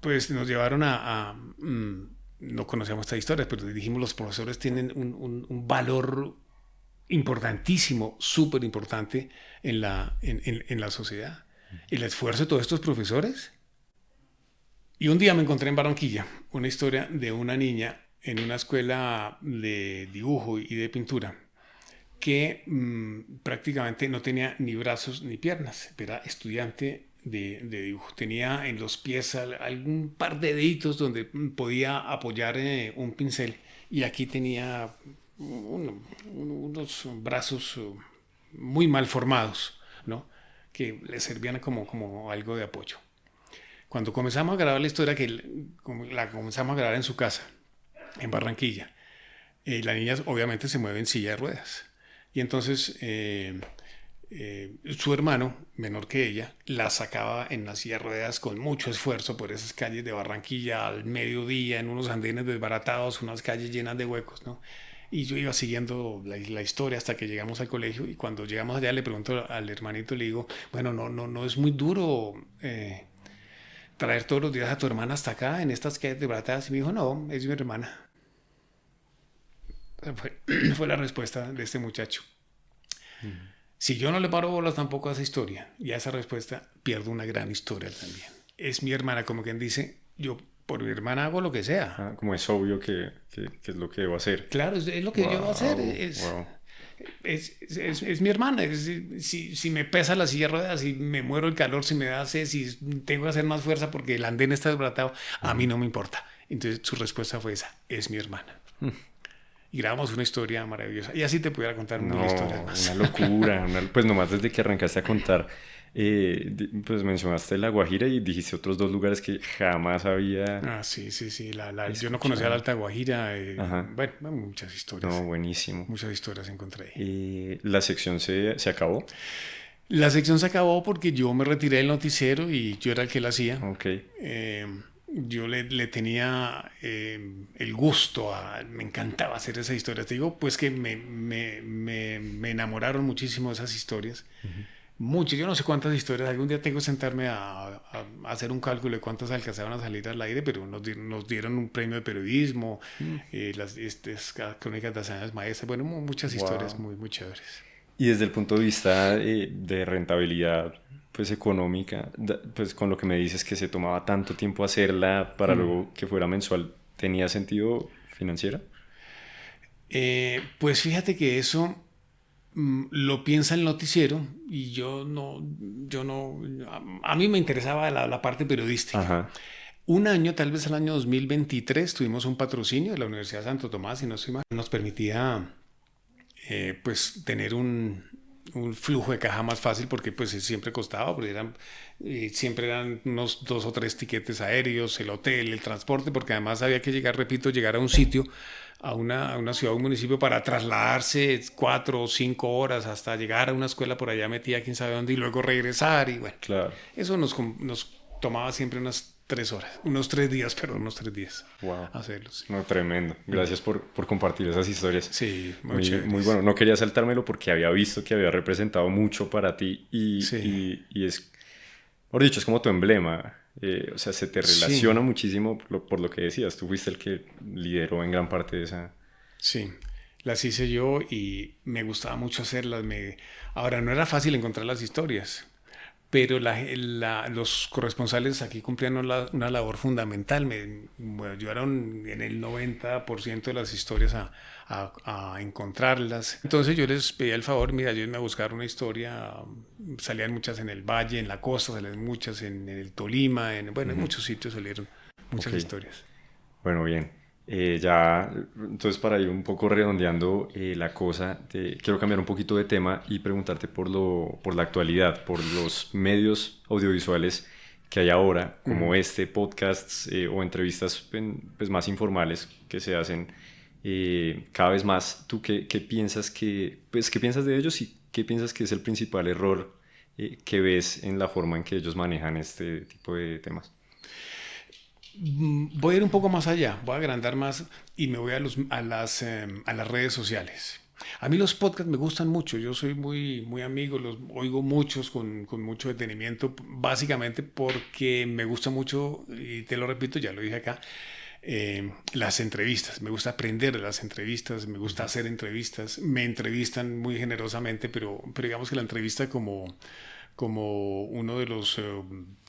pues nos llevaron no conocíamos estas historias, pero dijimos, los profesores tienen un valor importantísimo, súper importante en la sociedad. El esfuerzo de todos estos profesores. Y un día me encontré en Barranquilla una historia de una niña en una escuela de dibujo y de pintura que prácticamente no tenía ni brazos ni piernas. Era estudiante de dibujo. Tenía en los pies algún par de deditos donde podía apoyar un pincel. Y aquí tenía unos brazos muy mal formados, ¿no? Que le servían como algo de apoyo. Cuando comenzamos a grabar la historia, la comenzamos a grabar en su casa, en Barranquilla, la niña obviamente se mueve en silla de ruedas. Y entonces su hermano, menor que ella, la sacaba en la silla de ruedas con mucho esfuerzo por esas calles de Barranquilla al mediodía, en unos andenes desbaratados, unas calles llenas de huecos, ¿no? Y yo iba siguiendo la historia hasta que llegamos al colegio, y cuando llegamos allá le pregunto al hermanito, le digo, bueno, no es muy duro traer todos los días a tu hermana hasta acá, en estas calles desbaratadas. Y me dijo, no, es mi hermana. Fue la respuesta de este muchacho. Si yo no le paro bolas tampoco a esa historia y a esa respuesta, pierdo una gran historia también. Es mi hermana, como quien dice, yo por mi hermana hago lo que sea. Como es obvio que es lo que debo hacer. Claro, es lo que yo debo hacer. Es mi hermana. Si me pesa la silla de ruedas, si me muero el calor, si me da sed, si tengo que hacer más fuerza porque el andén está desbaratado, a mí no me importa. Entonces su respuesta fue esa, es mi hermana. Y grabamos una historia maravillosa. Y así te pudiera contar mil historias más. Una locura. Pues nomás desde que arrancaste a contar, pues mencionaste La Guajira y dijiste otros dos lugares que jamás había... Sí. Yo no conocía la Alta Guajira. Bueno, muchas historias. No, buenísimo. Muchas historias encontré ahí. ¿La sección se acabó? La sección se acabó porque yo me retiré del noticiero y yo era el que la hacía. Ok. Yo le tenía el gusto, me encantaba hacer esas historias. Te digo, pues que me enamoraron muchísimo esas historias. Muchas, yo no sé cuántas historias. Algún día tengo que sentarme a hacer un cálculo de cuántas alcanzaban a salir al aire, pero nos dieron un premio de periodismo, estas crónicas de hazañas maestras, bueno, muchas historias muy, muy chéveres. Y desde el punto de vista de rentabilidad, pues económica, pues con lo que me dices que se tomaba tanto tiempo hacerla para luego que fuera mensual, ¿tenía sentido financiera? Pues fíjate que eso lo piensa el noticiero y yo no, a mí me interesaba la parte periodística. Ajá. Un año, tal vez el año 2023, tuvimos un patrocinio de la Universidad de Santo Tomás, y nos permitía pues tener un flujo de caja más fácil, porque pues siempre costaba, porque siempre eran unos 2 o 3 tiquetes aéreos, el hotel, el transporte, porque además había que llegar a un sitio, a una ciudad o un municipio, para trasladarse 4 o 5 horas hasta llegar a una escuela por allá metida quién sabe dónde, y luego regresar, y bueno, claro. Eso nos tomaba siempre unos 3 días Wow. hacerlo. Sí. No, tremendo. Gracias por compartir esas historias. Sí, muy bueno. No quería saltármelo porque había visto que había representado mucho para ti y es, por dicho, es como tu emblema. O sea, se te relaciona muchísimo por lo que decías. Tú fuiste el que lideró en gran parte de esa... Sí, las hice yo y me gustaba mucho hacerlas. Ahora, no era fácil encontrar las historias, pero los corresponsales aquí cumplían una labor fundamental. Me ayudaron en el 90% de las historias a encontrarlas. Entonces yo les pedía el favor, mira, ayúdenme a buscar una historia. Salían muchas en el Valle, en la costa, salían muchas en el Tolima, en muchos sitios salieron muchas historias. Bueno, bien. Ya, entonces para ir un poco redondeando la cosa, quiero cambiar un poquito de tema y preguntarte por la actualidad, por los medios audiovisuales que hay ahora, como este, podcasts o entrevistas pues, más informales que se hacen cada vez más. ¿Tú qué piensas qué piensas de ellos y qué piensas que es el principal error que ves en la forma en que ellos manejan este tipo de temas? Voy a ir un poco más allá, voy a agrandar más y me voy a las redes sociales. A mí los podcasts me gustan mucho, yo soy muy amigo, los oigo muchos con mucho detenimiento, básicamente porque me gusta mucho, y te lo repito, ya lo dije acá, las entrevistas. Me gusta aprender de las entrevistas, me gusta hacer entrevistas, me entrevistan muy generosamente, pero digamos que la entrevista como uno de los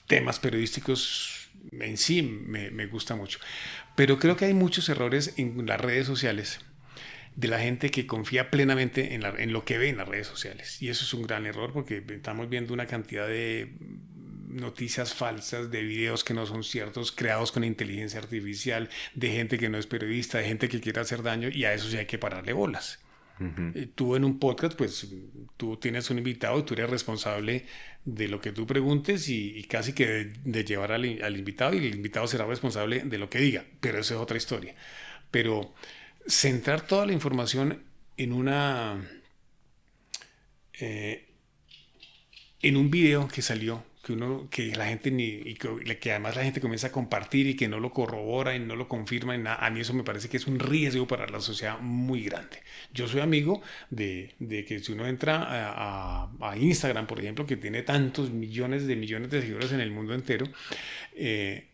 temas periodísticos en sí me gusta mucho. Pero creo que hay muchos errores en las redes sociales de la gente que confía plenamente en lo que ve en las redes sociales. Y eso es un gran error porque estamos viendo una cantidad de noticias falsas, de videos que no son ciertos, creados con inteligencia artificial, de gente que no es periodista, de gente que quiere hacer daño, y a eso sí hay que pararle bolas. Tú en un podcast, pues tú tienes un invitado y tú eres responsable de lo que tú preguntes y casi que de llevar al invitado, y el invitado será responsable de lo que diga, pero eso es otra historia. Pero centrar toda la información en en un video que salió, que la gente que además la gente comienza a compartir y que no lo corrobora y no lo confirma en nada, a mí eso me parece que es un riesgo para la sociedad muy grande. Yo soy amigo de que si uno entra a Instagram, por ejemplo, que tiene tantos millones de seguidores en el mundo entero,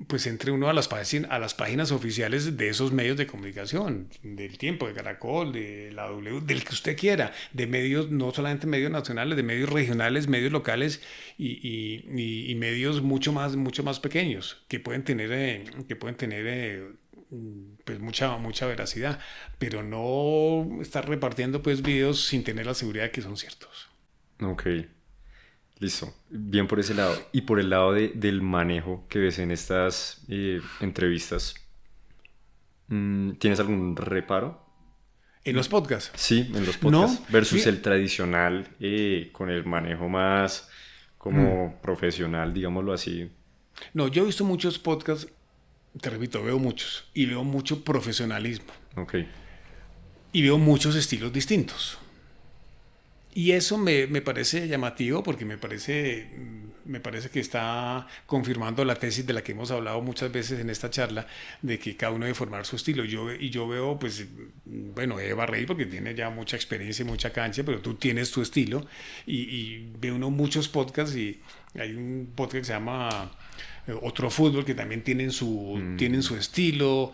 pues entre uno a las páginas oficiales de esos medios de comunicación, del Tiempo, de Caracol, de la W, del que usted quiera, de medios, no solamente medios nacionales, de medios regionales, medios locales y medios mucho más pequeños que pueden tener pues mucha veracidad, pero no estar repartiendo pues videos sin tener la seguridad de que son ciertos. Ok, listo. Bien por ese lado. Y por el lado del manejo que ves en estas entrevistas, ¿tienes algún reparo? En los podcasts. Sí, en los podcasts. No, Versus sí. el tradicional con el manejo más como profesional, digámoslo así. No, yo he visto muchos podcasts, te repito, veo muchos y veo mucho profesionalismo Ok. y veo muchos estilos distintos. Y eso me parece llamativo porque me parece que está confirmando la tesis de la que hemos hablado muchas veces en esta charla, de que cada uno debe formar su estilo. Yo veo, pues, bueno, Eva Rey porque tiene ya mucha experiencia y mucha cancha, pero tú tienes tu estilo y veo uno muchos podcasts y hay un podcast que se llama Otro Fútbol, que también tienen su estilo,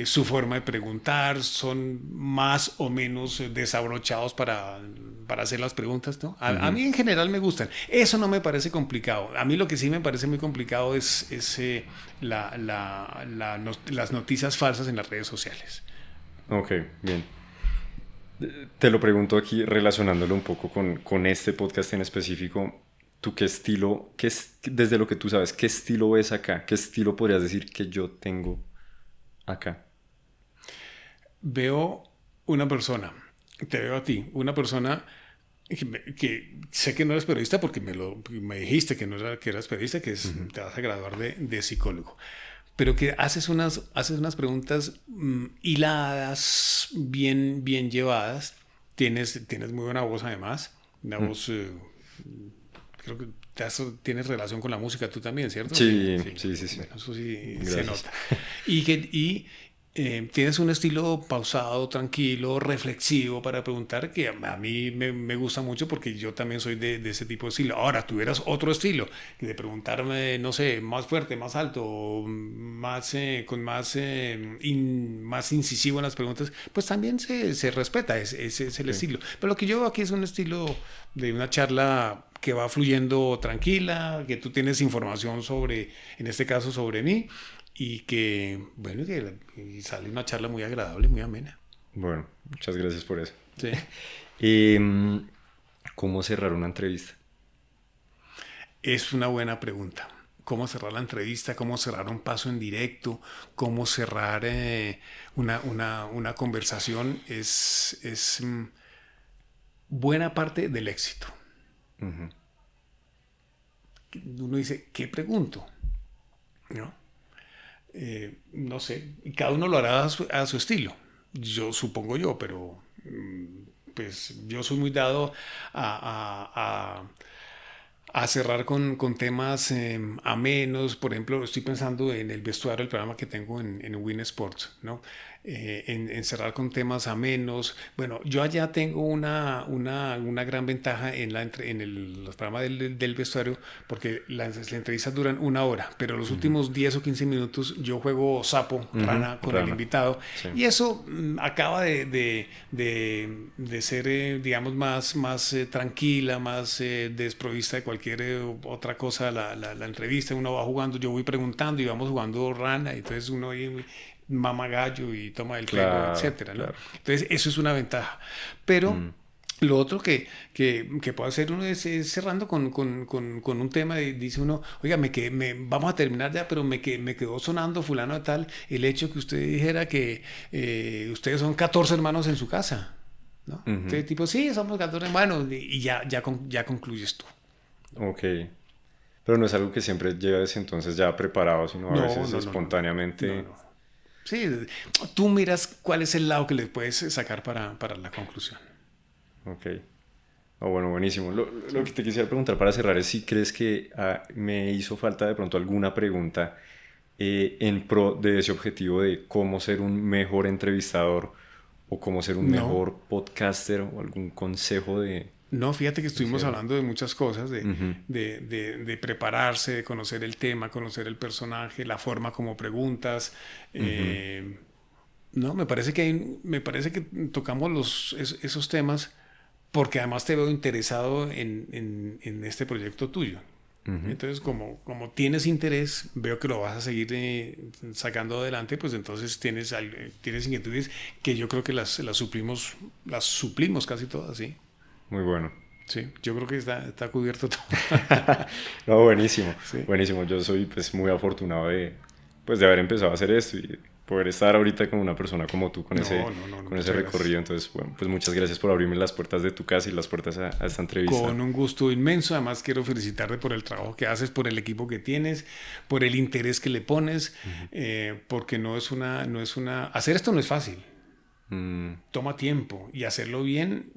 su forma de preguntar, son más o menos desabrochados para hacer las preguntas, ¿no? A mí en general me gustan. Eso no me parece complicado. A mí lo que sí me parece muy complicado es las noticias falsas en las redes sociales. Ok, bien. Te lo pregunto aquí relacionándolo un poco con este podcast en específico. ¿Tú qué estilo, desde lo que tú sabes, qué estilo ves acá? ¿Qué estilo podrías decir que yo tengo acá? Veo una persona, te veo a ti, una persona que sé que no eres periodista porque me dijiste que no que eras periodista, te vas a graduar de psicólogo, pero que haces unas preguntas hiladas, bien llevadas, tienes muy buena voz además, una voz, creo que tienes relación con la música tú también, ¿cierto? Sí, Sí. sí, sí, sí. Bueno, eso sí se Gracias. nota. Tienes un estilo pausado, tranquilo, reflexivo para preguntar que a mí me gusta mucho porque yo también soy de ese tipo de estilo. Ahora, tuvieras otro estilo, de preguntarme, no sé, más fuerte, más alto, más incisivo en las preguntas, pues también se respeta, ese es el Ok. estilo. Pero lo que yo veo aquí es un estilo de una charla que va fluyendo tranquila, que tú tienes información en este caso sobre mí, y que, bueno, y sale una charla muy agradable, muy amena. Bueno, muchas gracias por eso. Sí. Em, ¿Cómo cerrar una entrevista? Es una buena pregunta. ¿Cómo cerrar la entrevista? ¿Cómo cerrar un paso en directo? ¿Cómo cerrar una conversación? Es buena parte del éxito. Ujú. Uno dice, ¿qué pregunto? ¿No? No sé, y cada uno lo hará a su estilo. Yo supongo yo, pero pues yo soy muy dado a cerrar con temas amenos. Por ejemplo, estoy pensando en el vestuario del programa que tengo en Win Sports, ¿no? en cerrar con temas amenos. Bueno, yo allá tengo una gran ventaja los programas del vestuario, porque las entrevistas duran 1 hora, pero los últimos 10 o 15 minutos yo juego sapo, rana con el invitado, Sí. y eso acaba de ser, digamos, más tranquila, más desprovista de cualquier otra cosa la entrevista. Uno va jugando, yo voy preguntando y vamos jugando rana, y entonces uno ahí mama gallo y toma el pelo, Claro, etcétera, ¿no? claro. Entonces eso es una ventaja. Pero lo otro que puede hacer uno es cerrando con un tema, dice uno, oiga, vamos a terminar ya, pero me quedó sonando fulano de tal el hecho que usted dijera que ustedes son 14 hermanos en su casa, ¿no? Entonces, tipo, sí, somos 14 hermanos, y ya concluyes tú. Ok. Pero no es algo que siempre llega desde entonces ya preparado, sino a veces espontáneamente. No. Sí, tú miras cuál es el lado que le puedes sacar para la conclusión. Ok. Oh, bueno, buenísimo. Lo que te quisiera preguntar para cerrar es si crees que me hizo falta de pronto alguna pregunta en pro de ese objetivo de cómo ser un mejor entrevistador o cómo ser un No. mejor podcaster o algún consejo de... No, fíjate que estuvimos Sí. hablando de muchas cosas, de prepararse, de conocer el tema, conocer el personaje, la forma como preguntas. No, me parece que tocamos esos temas, porque además te veo interesado en este proyecto tuyo. Entonces, como tienes interés, veo que lo vas a seguir sacando adelante, pues entonces tienes inquietudes que yo creo que las suplimos casi todas, ¿sí? Muy bueno. Sí, yo creo que está cubierto todo. No, buenísimo. Sí. Buenísimo. Yo soy pues muy afortunado de haber empezado a hacer esto y poder estar ahorita con una persona como tú con ese recorrido. Gracias. Entonces, bueno, pues muchas gracias por abrirme las puertas de tu casa y las puertas a esta entrevista. Con un gusto inmenso. Además, quiero felicitarte por el trabajo que haces, por el equipo que tienes, por el interés que le pones, porque hacer esto no es fácil. Toma tiempo, y hacerlo bien,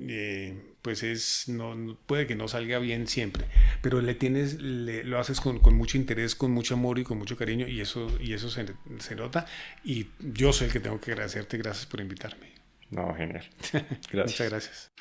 pues puede que no salga bien siempre, pero lo haces con mucho interés, con mucho amor y con mucho cariño, y eso se nota, y yo soy el que tengo que agradecerte. Gracias por invitarme. No, genial. Gracias. Muchas gracias.